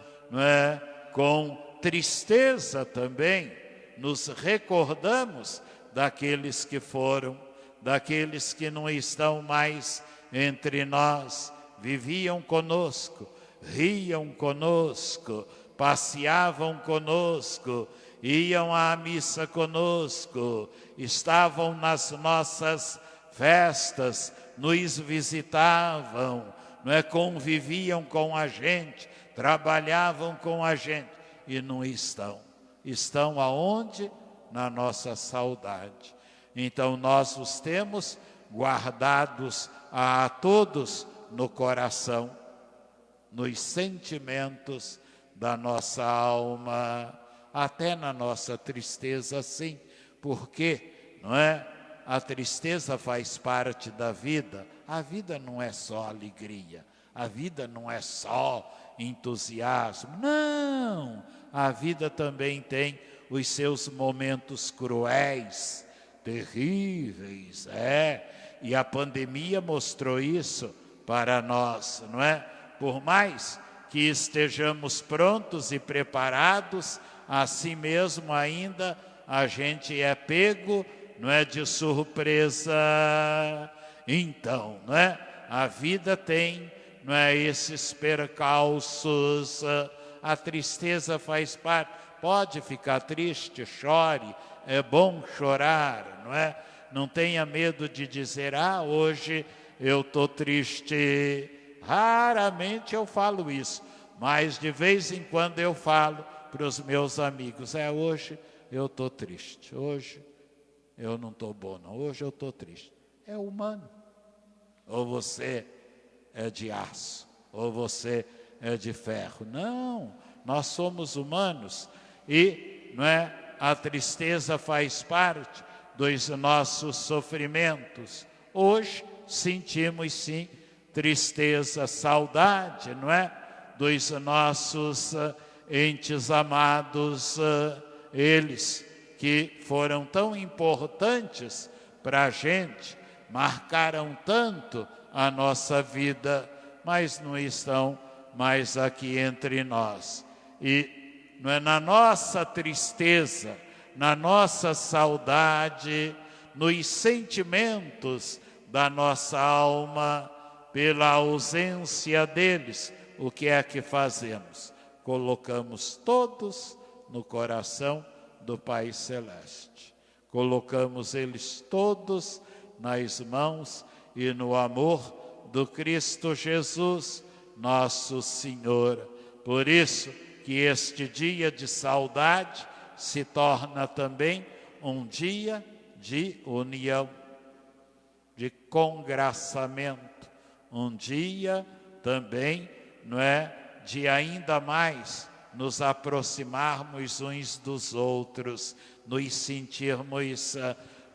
com tristeza também, nos recordamos daqueles que foram, daqueles que não estão mais entre nós, viviam conosco, riam conosco, passeavam conosco, iam à missa conosco, estavam nas nossas festas, nos visitavam, conviviam com a gente, trabalhavam com a gente e não estão. Estão aonde? Na nossa saudade. Então nós os temos guardados a todos no coração, nos sentimentos da nossa alma, até na nossa tristeza, sim, porque, a tristeza faz parte da vida. A vida não é só alegria, a vida não é só entusiasmo, não, a vida também tem os seus momentos cruéis, terríveis, e a pandemia mostrou isso para nós, Por mais que estejamos prontos e preparados, assim mesmo ainda a gente é pego, de surpresa. Então, a vida tem não é, esses percalços. A tristeza faz parte. Pode ficar triste, chore, é bom chorar, não é? Não tenha medo de dizer, hoje eu estou triste. Raramente eu falo isso, mas de vez em quando eu falo para os meus amigos, hoje eu estou triste, hoje eu não estou bom não, hoje eu estou triste. É humano. Ou você é de aço, ou você é de ferro. Não, nós somos humanos e, não é, a tristeza faz parte dos nossos sofrimentos. Hoje sentimos sim tristeza, saudade, não é, dos nossos entes amados, eles que foram tão importantes para a gente, marcaram tanto a nossa vida, mas não estão mais aqui entre nós. E não é na nossa tristeza, na nossa saudade, nos sentimentos da nossa alma, pela ausência deles, o que é que fazemos? Colocamos todos no coração do Pai Celeste. Colocamos eles todos nas mãos e no amor do Cristo Jesus, nosso Senhor. Por isso que este dia de saudade se torna também um dia de união, de congraçamento, um dia também, não é, de ainda mais nos aproximarmos uns dos outros, nos sentirmos,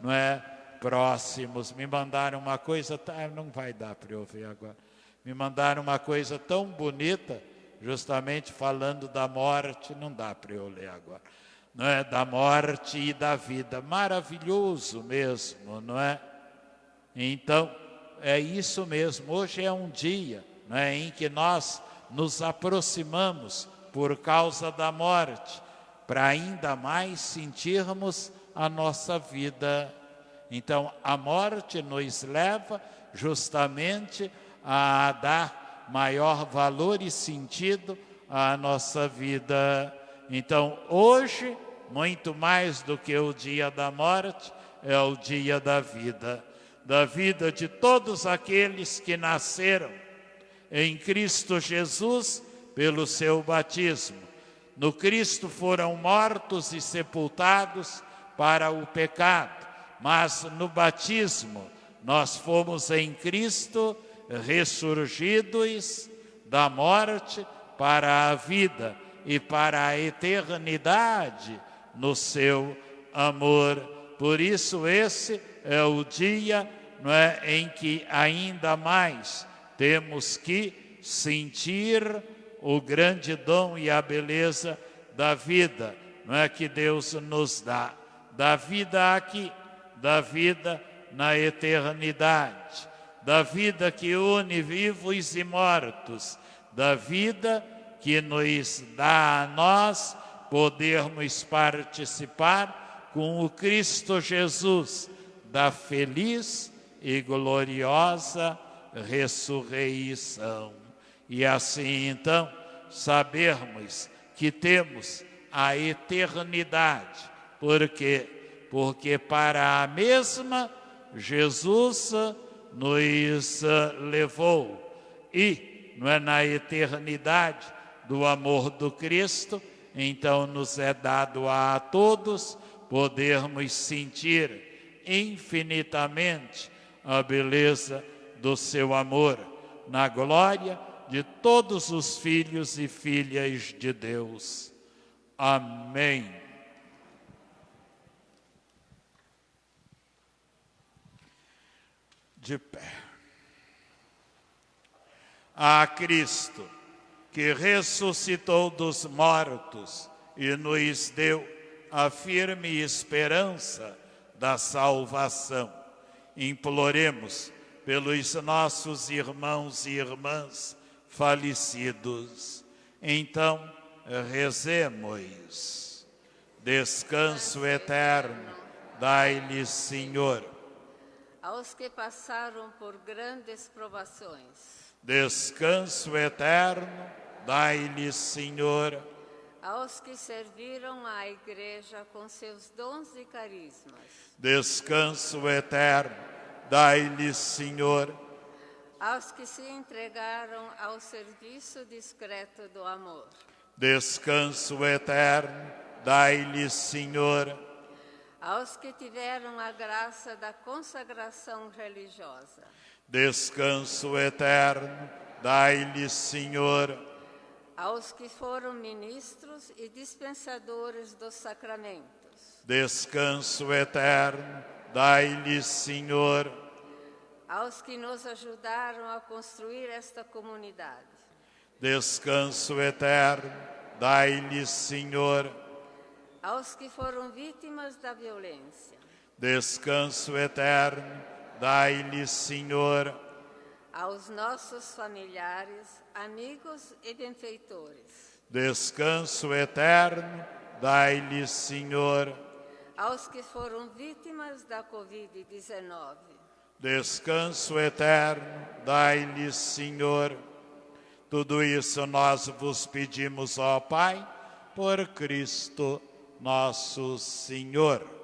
não é, próximos. Me mandaram uma coisa, não vai dar para eu ouvir agora, me mandaram uma coisa tão bonita, justamente falando da morte, não dá para eu ler agora, não é, da morte e da vida, maravilhoso mesmo, não é? Então, é isso mesmo, hoje é um dia, não é, em que nós nos aproximamos por causa da morte, para ainda mais sentirmos a nossa vida. Então, a morte nos leva justamente a dar maior valor e sentido à nossa vida. Então, hoje, muito mais do que o dia da morte, é o dia da vida de todos aqueles que nasceram em Cristo Jesus pelo seu batismo. No Cristo foram mortos e sepultados para o pecado, mas no batismo nós fomos em Cristo ressurgidos da morte para a vida e para a eternidade no seu amor. Por isso esse é o dia, não é, em que ainda mais temos que sentir o grande dom e a beleza da vida, não é, que Deus nos dá, da vida aqui, da vida na eternidade, da vida que une vivos e mortos, da vida que nos dá a nós podermos participar com o Cristo Jesus da feliz e gloriosa ressurreição. E assim, então, sabermos que temos a eternidade. Por quê? Porque para a mesma Jesus nos levou. E não é na eternidade do amor do Cristo, então nos é dado a todos podermos sentir infinitamente a beleza do seu amor, na glória de todos os filhos e filhas de Deus. Amém. De pé. A Cristo, que ressuscitou dos mortos e nos deu a firme esperança da salvação, imploremos pelos nossos irmãos e irmãs falecidos. Então, rezemos. Descanso eterno, dai-lhes, Senhor. Aos que passaram por grandes provações, Descanso eterno, dai-lhes, Senhor. Aos que serviram à Igreja com seus dons e carismas. Descanso eterno, dai-lhes, Senhor. Aos que se entregaram ao serviço discreto do amor. Descanso eterno, dai-lhes, Senhor. Aos que tiveram a graça da consagração religiosa. Descanso eterno, dai-lhes, Senhor. Aos que foram ministros e dispensadores dos sacramentos. Descanso eterno, dai-lhes, Senhor. Aos que nos ajudaram a construir esta comunidade. Descanso eterno, dai-lhes, Senhor. Aos que foram vítimas da violência. Descanso eterno, dai-lhes, Senhor. Aos nossos familiares, amigos e benfeitores. Descanso eterno, dai-lhes, Senhor. Aos que foram vítimas da Covid-19. Descanso eterno, dai-lhes, Senhor. Tudo isso nós vos pedimos, ó Pai, por Cristo nosso Senhor.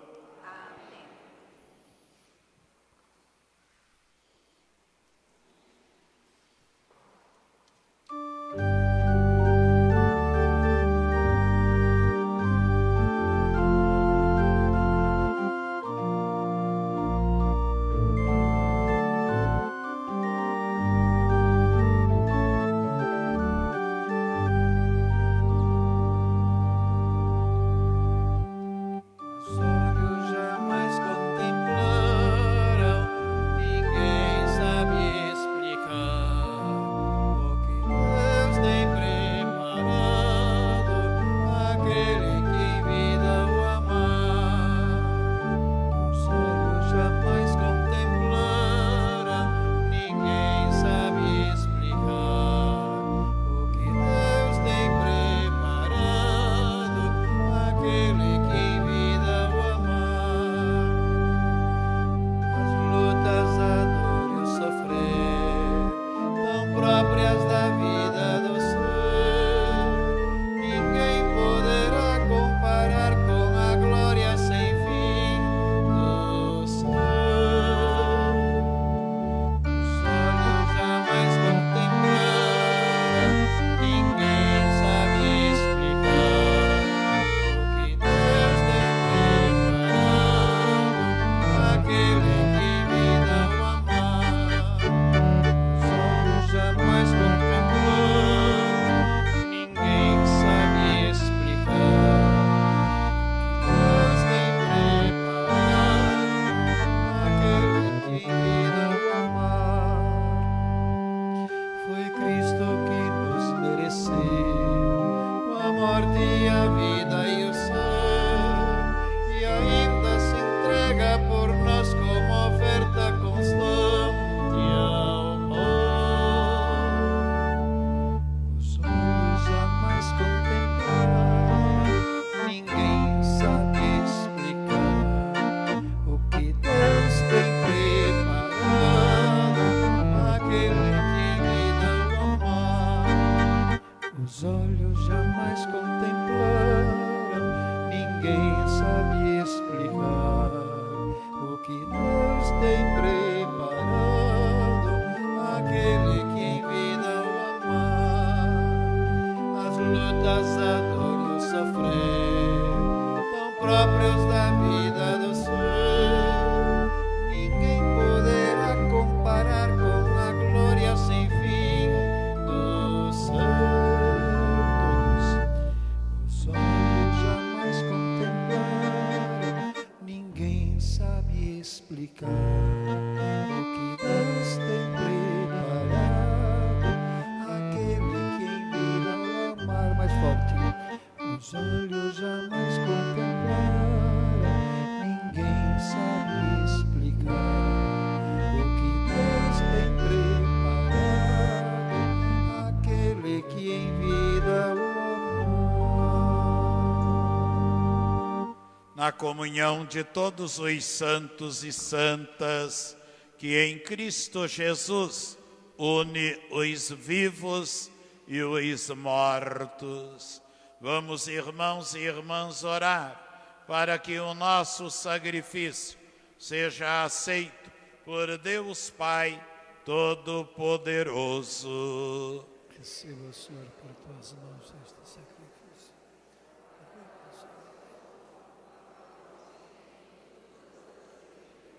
Na comunhão de todos os santos e santas que em Cristo Jesus une os vivos e os mortos. Vamos, irmãos e irmãs, orar para que o nosso sacrifício seja aceito por Deus Pai Todo-Poderoso. Receba, Senhor, por tuas mãos este sacrifício.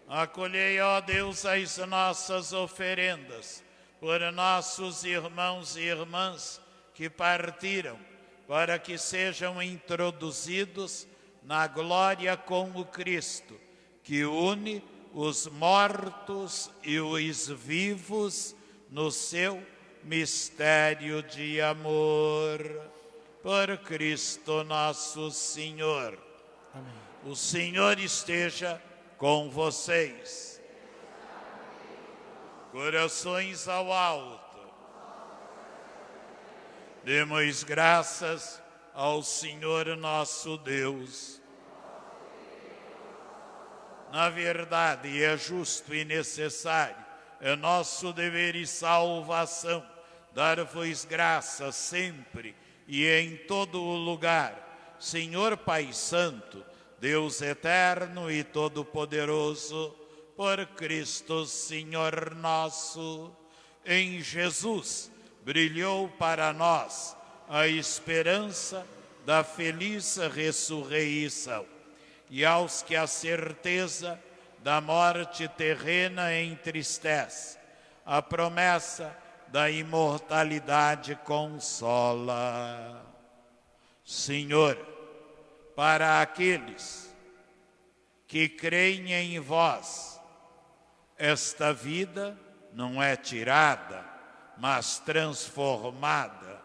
Acolhei, ó Deus, as nossas oferendas por nossos irmãos e irmãs que partiram, para que sejam introduzidos na glória com o Cristo, que une os mortos e os vivos no seu mistério de amor. Por Cristo nosso Senhor. Amém. O Senhor esteja com vocês. Corações ao alto. Demos graças ao Senhor nosso Deus. Na verdade, é justo e necessário, é nosso dever e salvação, dar-vos graças sempre e em todo o lugar, Senhor Pai Santo, Deus eterno e todo-poderoso, por Cristo Senhor nosso. Em Jesus brilhou para nós a esperança da feliz ressurreição. E aos que a certeza da morte terrena entristece, a promessa da imortalidade consola. Senhor, para aqueles que creem em vós, esta vida não é tirada, mas transformada,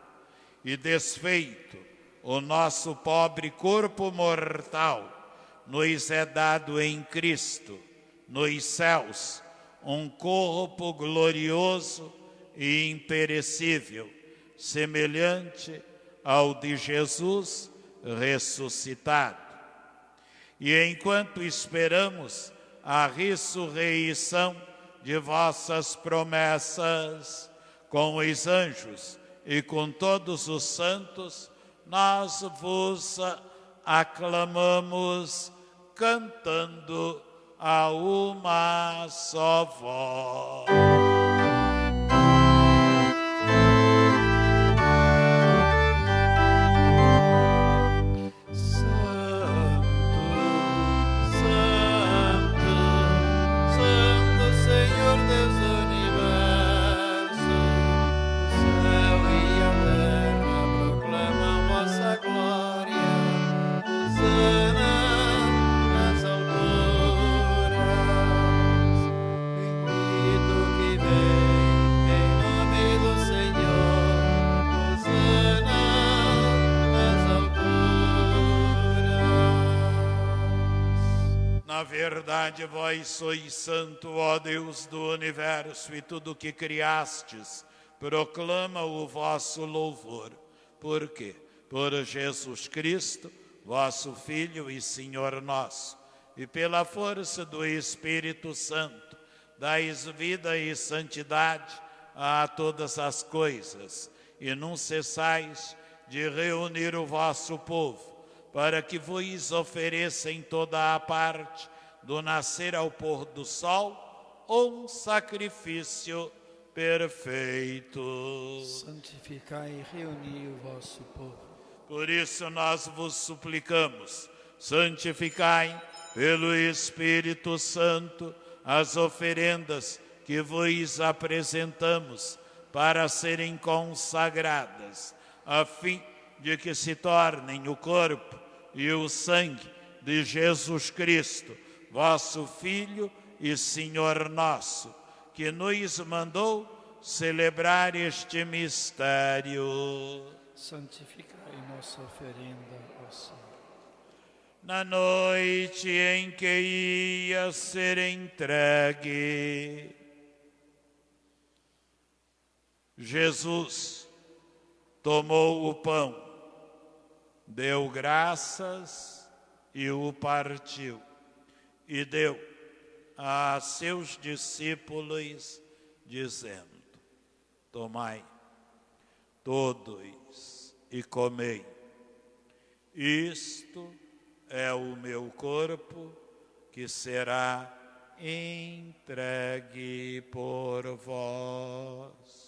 e desfeito o nosso pobre corpo mortal, nos é dado em Cristo, nos céus, um corpo glorioso e imperecível, semelhante ao de Jesus ressuscitado. E enquanto esperamos a ressurreição de vossas promessas, com os anjos e com todos os santos, nós vos aclamamos, cantando a uma só voz. Na verdade, vós sois santo, ó Deus do universo, e tudo que criastes proclama o vosso louvor. Por quê? Por Jesus Cristo, vosso Filho e Senhor nosso, e pela força do Espírito Santo, dais vida e santidade a todas as coisas, e não cessais de reunir o vosso povo, para que vos ofereça em toda a parte, do nascer ao pôr do sol, um sacrifício perfeito. Santificai e reuni o vosso povo. Por isso nós vos suplicamos, santificai pelo Espírito Santo as oferendas que vos apresentamos para serem consagradas, a fim de que se tornem o corpo e o sangue de Jesus Cristo, vosso Filho e Senhor nosso, que nos mandou celebrar este mistério. Santificai nossa oferenda, ó Senhor. Na noite em que ia ser entregue, Jesus tomou o pão, deu graças e o partiu, e deu a seus discípulos, dizendo: Tomai todos e comei. Isto é o meu corpo que será entregue por vós.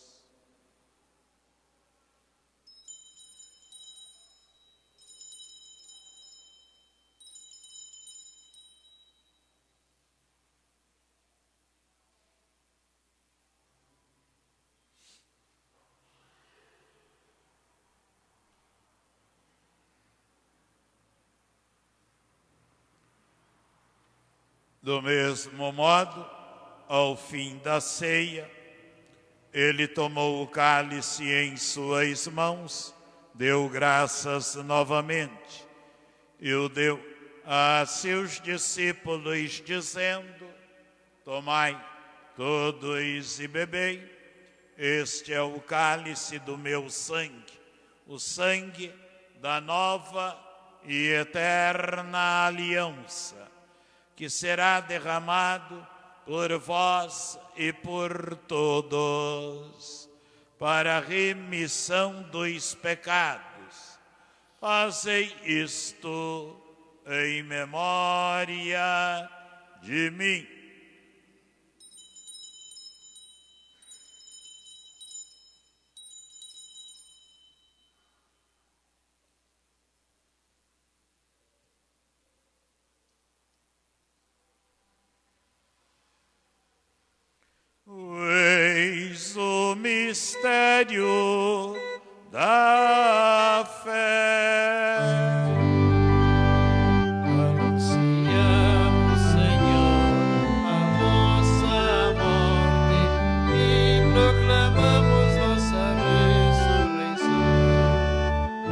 Do mesmo modo, ao fim da ceia, ele tomou o cálice em suas mãos, deu graças novamente e o deu a seus discípulos, dizendo: tomai todos e bebei, este é o cálice do meu sangue, o sangue da nova e eterna aliança, que será derramado por vós e por todos, para a remissão dos pecados. Fazei isto em memória de mim. Eis o mistério da fé. Anunciamos, Senhor, a vossa morte e proclamamos vossa ressurreição.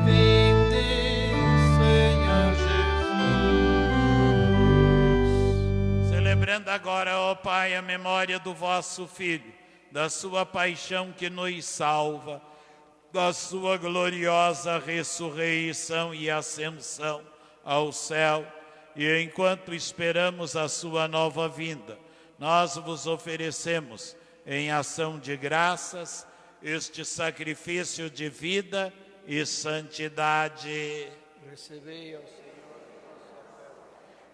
Vinde, Senhor Jesus. Celebrando agora, ó Pai, a memória do vosso Filho, da sua paixão que nos salva, da sua gloriosa ressurreição e ascensão ao céu, e enquanto esperamos a sua nova vinda, nós vos oferecemos, em ação de graças, este sacrifício de vida e santidade. Recebei, ó Senhor.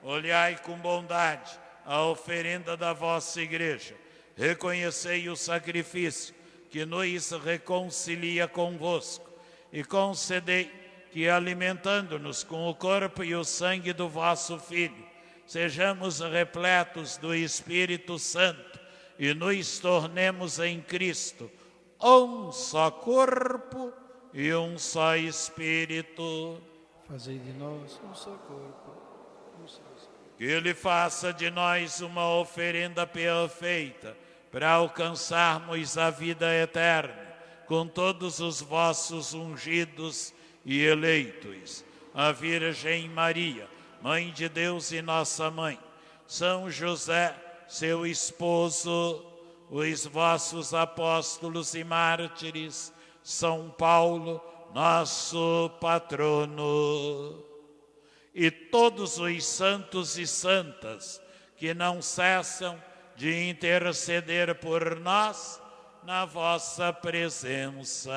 Olhai com bondade a oferenda da vossa igreja. Reconhecei o sacrifício que nos reconcilia convosco e concedei que, alimentando-nos com o corpo e o sangue do vosso Filho, sejamos repletos do Espírito Santo e nos tornemos em Cristo um só corpo e um só Espírito. Fazei de nós um só corpo, um só Espírito. Que Ele faça de nós uma oferenda perfeita para alcançarmos a vida eterna com todos os vossos ungidos e eleitos. A Virgem Maria, Mãe de Deus e nossa Mãe, São José, seu esposo, os vossos apóstolos e mártires, São Paulo, nosso patrono, e todos os santos e santas que não cessam de interceder por nós na vossa presença.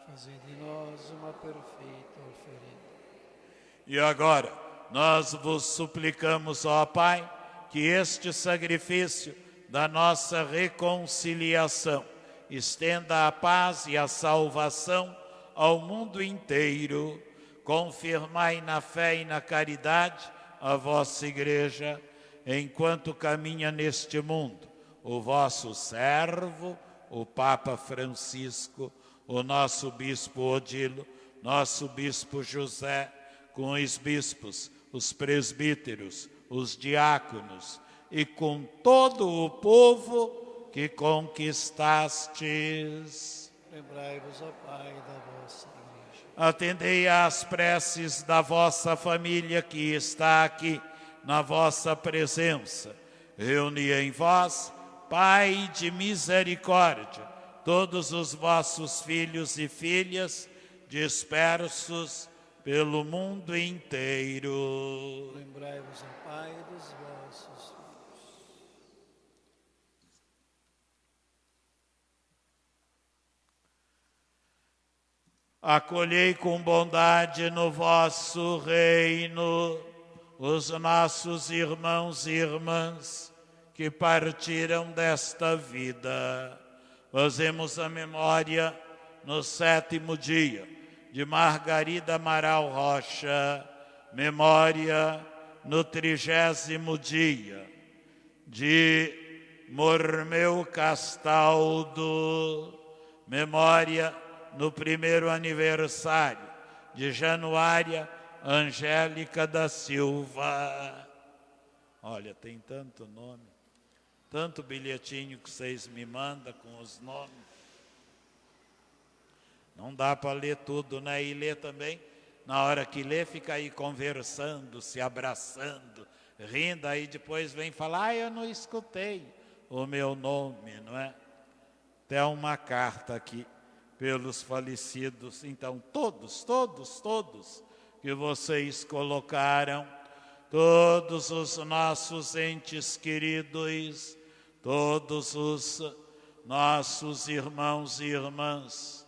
Fazei de nós uma perfeita oferenda. E agora, nós vos suplicamos, ó Pai, que este sacrifício da nossa reconciliação estenda a paz e a salvação ao mundo inteiro. Confirmai na fé e na caridade a vossa Igreja, enquanto caminha neste mundo o vosso servo, o Papa Francisco, o nosso Bispo Odilo, nosso Bispo José, com os bispos, os presbíteros, os diáconos e com todo o povo que conquistastes. Lembrai-vos, ó Pai, da vossa Igreja. Atendei às preces da vossa família que está aqui na vossa presença. Reuni em vós, Pai de misericórdia, todos os vossos filhos e filhas dispersos pelo mundo inteiro. Lembrai-vos, ó Pai, dos vossos filhos. acolhei com bondade no vosso reino os nossos irmãos e irmãs que partiram desta vida. Fazemos a memória no 7º dia de Margarida Amaral Rocha, memória no 30º dia de Mormeu Castaldo, memória no 1º aniversário de Januária Angélica da Silva. Olha, tem tanto nome, tanto bilhetinho que vocês me mandam com os nomes. Não dá para ler tudo, né? E ler também, na hora que lê, fica aí conversando, se abraçando, rindo, aí depois vem falar, eu não escutei o meu nome, não é? Até uma carta aqui pelos falecidos. Então, todos que vocês colocaram, todos os nossos entes queridos, todos os nossos irmãos e irmãs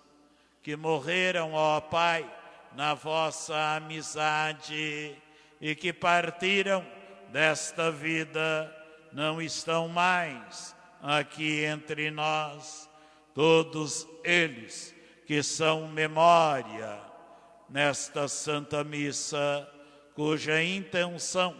que morreram, ó Pai, na vossa amizade e que partiram desta vida, não estão mais aqui entre nós. Todos eles que são memória nesta Santa Missa, cuja intenção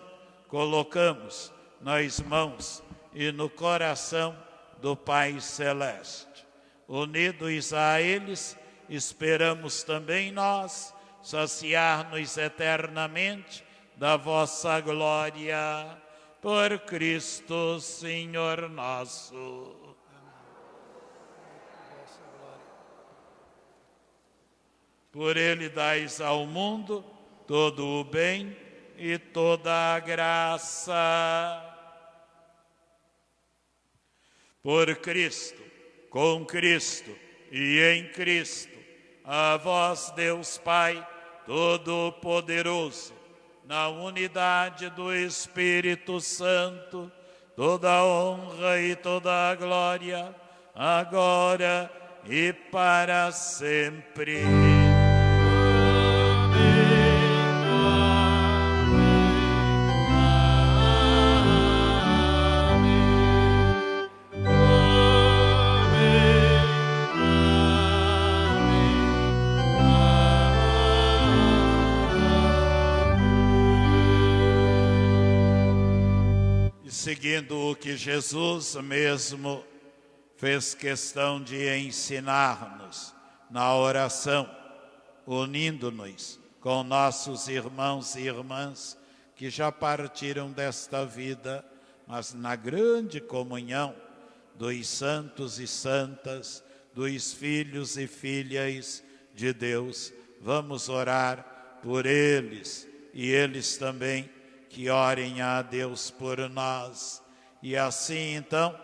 colocamos nas mãos e no coração do Pai Celeste. Unidos a eles, esperamos também nós saciar-nos eternamente da vossa glória, por Cristo Senhor nosso. Por Ele dais ao mundo todo o bem e toda a graça. Por Cristo, com Cristo e em Cristo, a vós, Deus Pai Todo-Poderoso, na unidade do Espírito Santo, toda a honra e toda a glória, agora e para sempre. Seguindo o que Jesus mesmo fez questão de ensinar-nos na oração, unindo-nos com nossos irmãos e irmãs que já partiram desta vida, mas na grande comunhão dos santos e santas, dos filhos e filhas de Deus, vamos orar por eles e eles também que orem a Deus por nós. E assim, então,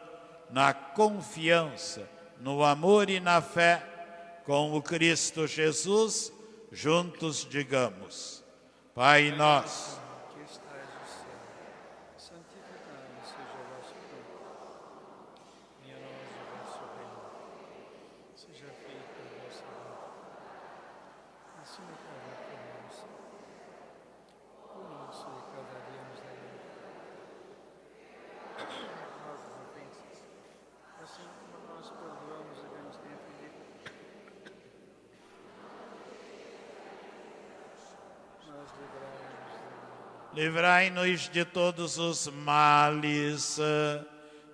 na confiança, no amor e na fé, com o Cristo Jesus, juntos digamos: Pai nosso, que estais no céu, santificado seja o vosso nome. Venha a nós o vosso reino. Seja feita a vossa vontade, assim na terra como no céu. O nosso de cada dia nos dai hoje. Nossas ofensas, assim como nós perdoamos a quem nos tem ofendido. Mas livrai-nos de todos os males,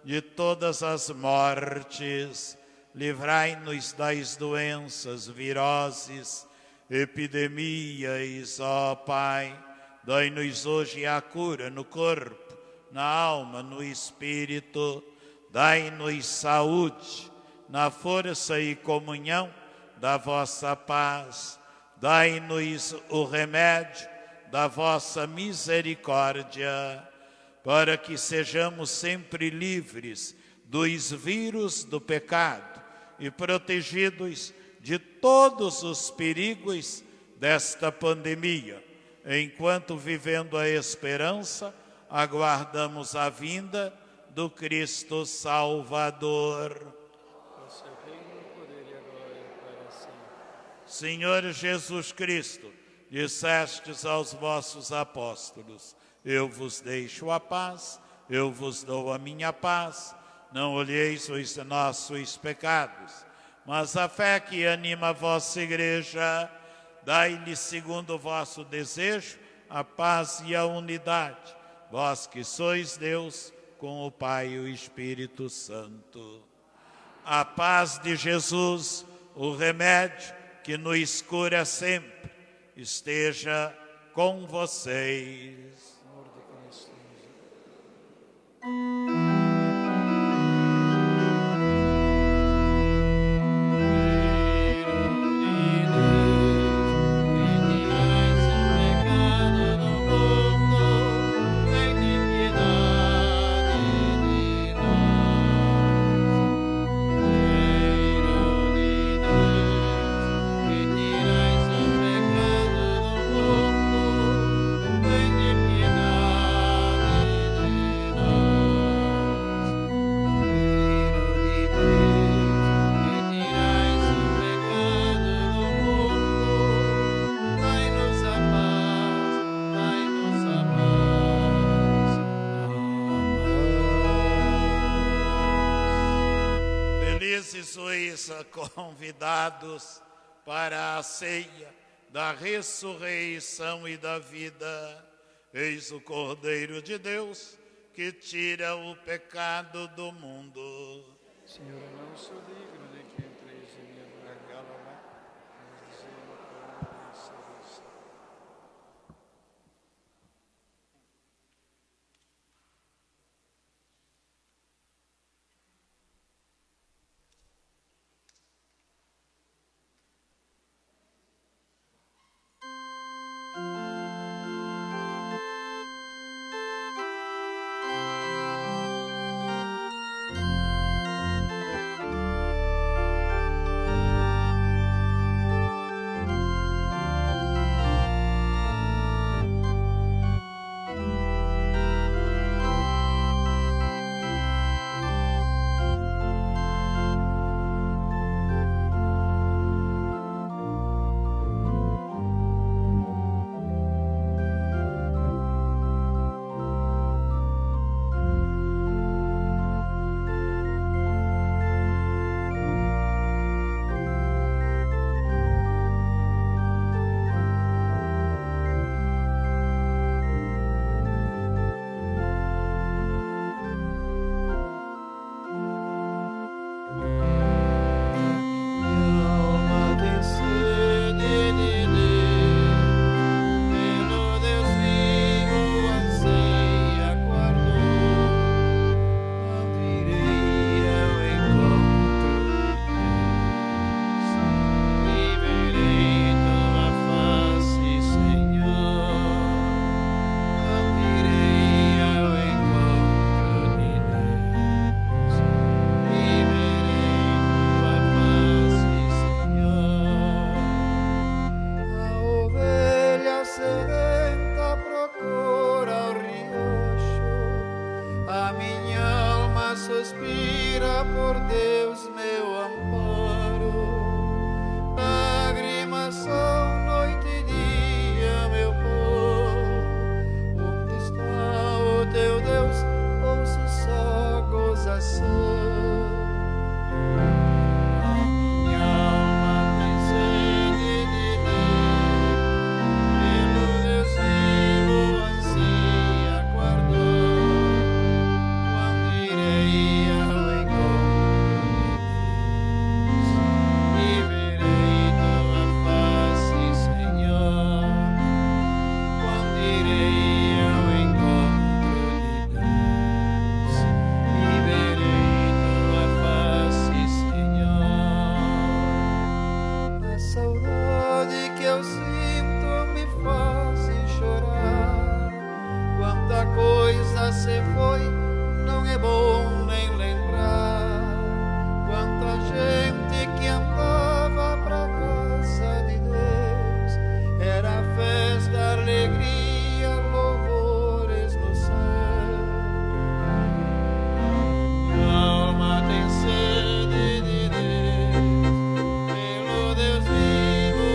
de todas as mortes, livrai-nos das doenças, viroses, epidemias, ó Pai. Dai-nos hoje a cura no corpo, na alma, no espírito. Dai-nos saúde, na força e comunhão da vossa paz. Dai-nos o remédio da vossa misericórdia, para que sejamos sempre livres dos vírus do pecado e protegidos de todos os perigos desta pandemia. Enquanto, vivendo a esperança, aguardamos a vinda do Cristo Salvador. Vosso reino, o poder e a glória para sempre. Senhor Jesus Cristo, dissestes aos vossos apóstolos: eu vos deixo a paz, eu vos dou a minha paz. Não olheis os nossos pecados, mas a fé que anima a vossa igreja. Dai-lhe, segundo o vosso desejo, a paz e a unidade, vós que sois Deus, com o Pai e o Espírito Santo. A paz de Jesus, o remédio que nos cura sempre, esteja com vocês. Convidados para a ceia da ressurreição e da vida. Eis o Cordeiro de Deus que tira o pecado do mundo. Senhor, eu não sou digno de que entreis em minha garganta, mas dizendo a palavra de salvação. Alma tem sede de Deus, pelo Deus vivo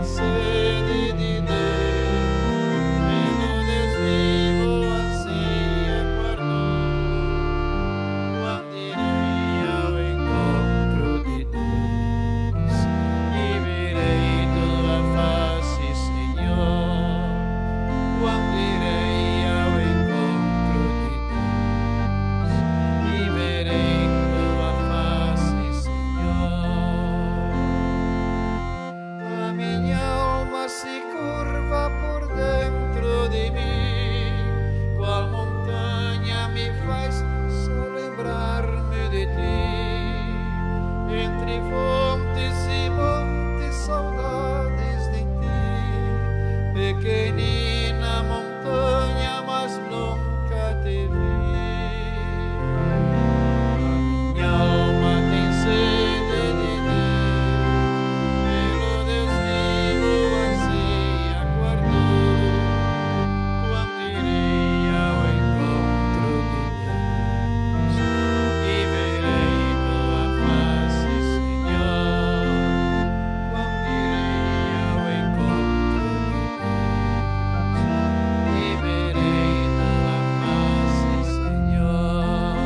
tem sede de Deus, pelo Deus vivo anseia aguardou. Quando irei ao encontro de Deus e verei tua face, Senhor. Quando irei ao encontro de Deus e verei tua face, Senhor. A minha alma se curva por dentro de mim, qual montanha me faz só lembrar-me de ti. Entre fontes e montes, saudades de ti. Pequenina montanha, mas nunca te vi. A minha alma tem sede de Deus, pelo Deus vivo anseia aguardou. Quando irei ao encontro de Deus e verei tua face, Senhor. Quando irei ao encontro de Deus e verei tua face, Senhor.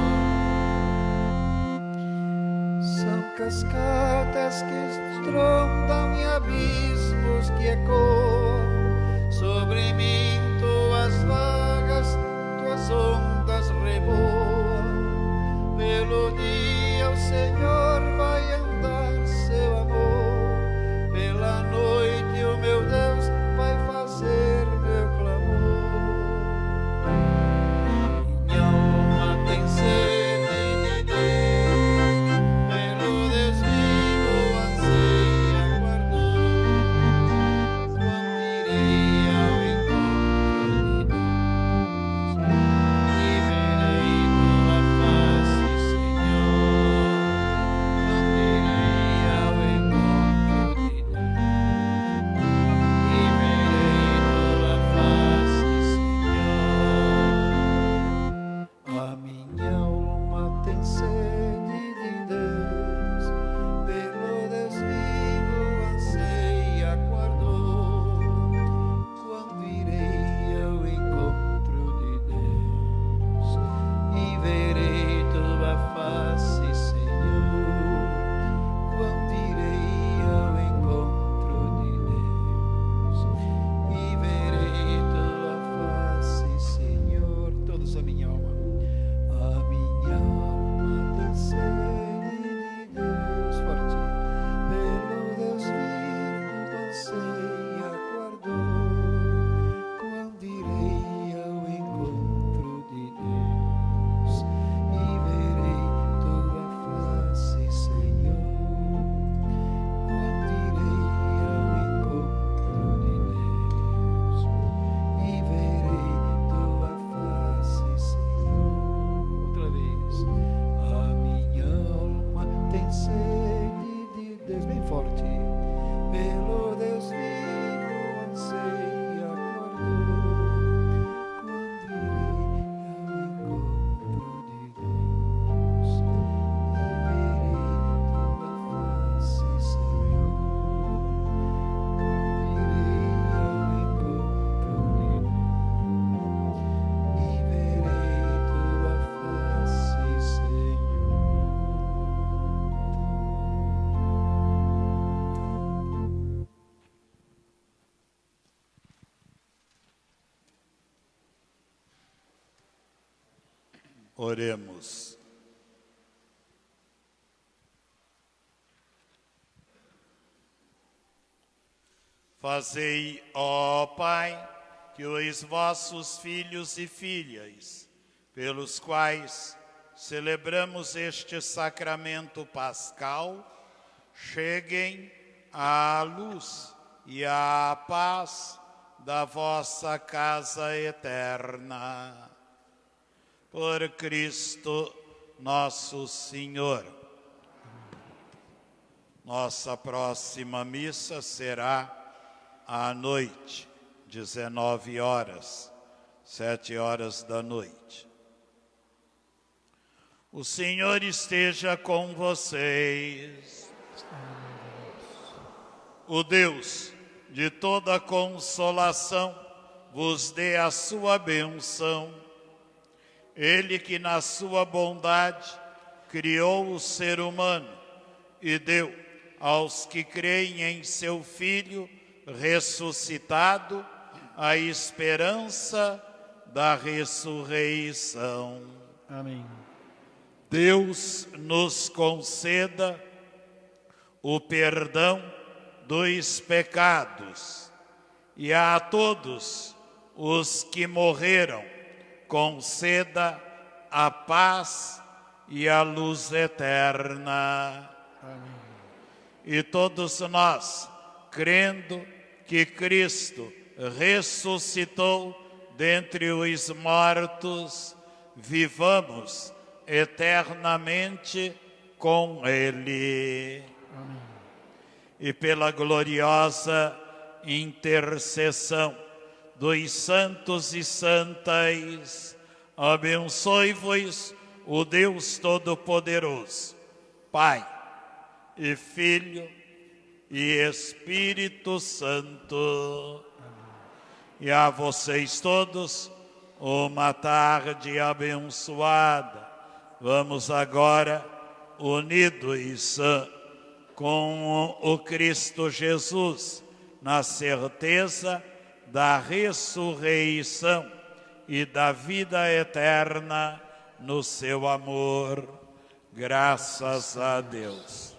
São cascatas que estrondam e abismos que ecoam sobre mim, tuas vagas, tuas ondas reboam. Pelo dia o Senhor vai andar seu amor, pela noite o meu Deus vai fazer meu clamor. Minha alma tem sede de Deus, pelo Deus vivo anseia aguardou. Quando irei ao encontro de Deus e verei tua face, Senhor. Quando irei ao encontro de Deus e verei tua face, Senhor. A minha alma tem sede de Deus, pelo Deus vivo anseia aguardou. Quando irei ao encontro de Deus e verei tua face, Senhor. Quando irei ao encontro de Deus e verei tua face, Senhor. Todos a minha alma. A minha alma tem sede de Deus, forte. Pelo Deus vivo anseia aguardou. Quando irei ao encontro de Deus e verei tua face, Senhor. Quando irei ao encontro de Deus e verei tua face, Senhor. Outra vez. A minha alma tem sede de Deus, bem forte. Pelo Deus vivo anseia aguardou. Quando irei ao encontro de Deus e verei tua face, Senhor. Quando irei ao encontro de Deus e verei tua face, Senhor. Oremos. Fazei, ó Pai, que os vossos filhos e filhas, pelos quais celebramos este sacramento pascal, cheguem à luz e à paz da vossa casa eterna. Por Cristo nosso Senhor. Nossa próxima missa será à noite, 19 horas, 7 horas da noite. O Senhor esteja com vocês. O Deus de toda consolação, vos dê a sua bênção. Ele que na sua bondade criou o ser humano e deu aos que creem em seu Filho ressuscitado a esperança da ressurreição. Amém. Deus nos conceda o perdão dos pecados e a todos os que morreram conceda a paz e a luz eterna. Amém. E todos nós, crendo que Cristo ressuscitou dentre os mortos, vivamos eternamente com Ele. Amém. E pela gloriosa intercessão dos santos e santas, abençoe-vos o Deus Todo-Poderoso, Pai e Filho e Espírito Santo. E a vocês todos, uma tarde abençoada. Vamos agora, unidos com o Cristo Jesus, na certeza da ressurreição e da vida eterna no seu amor. Graças a Deus.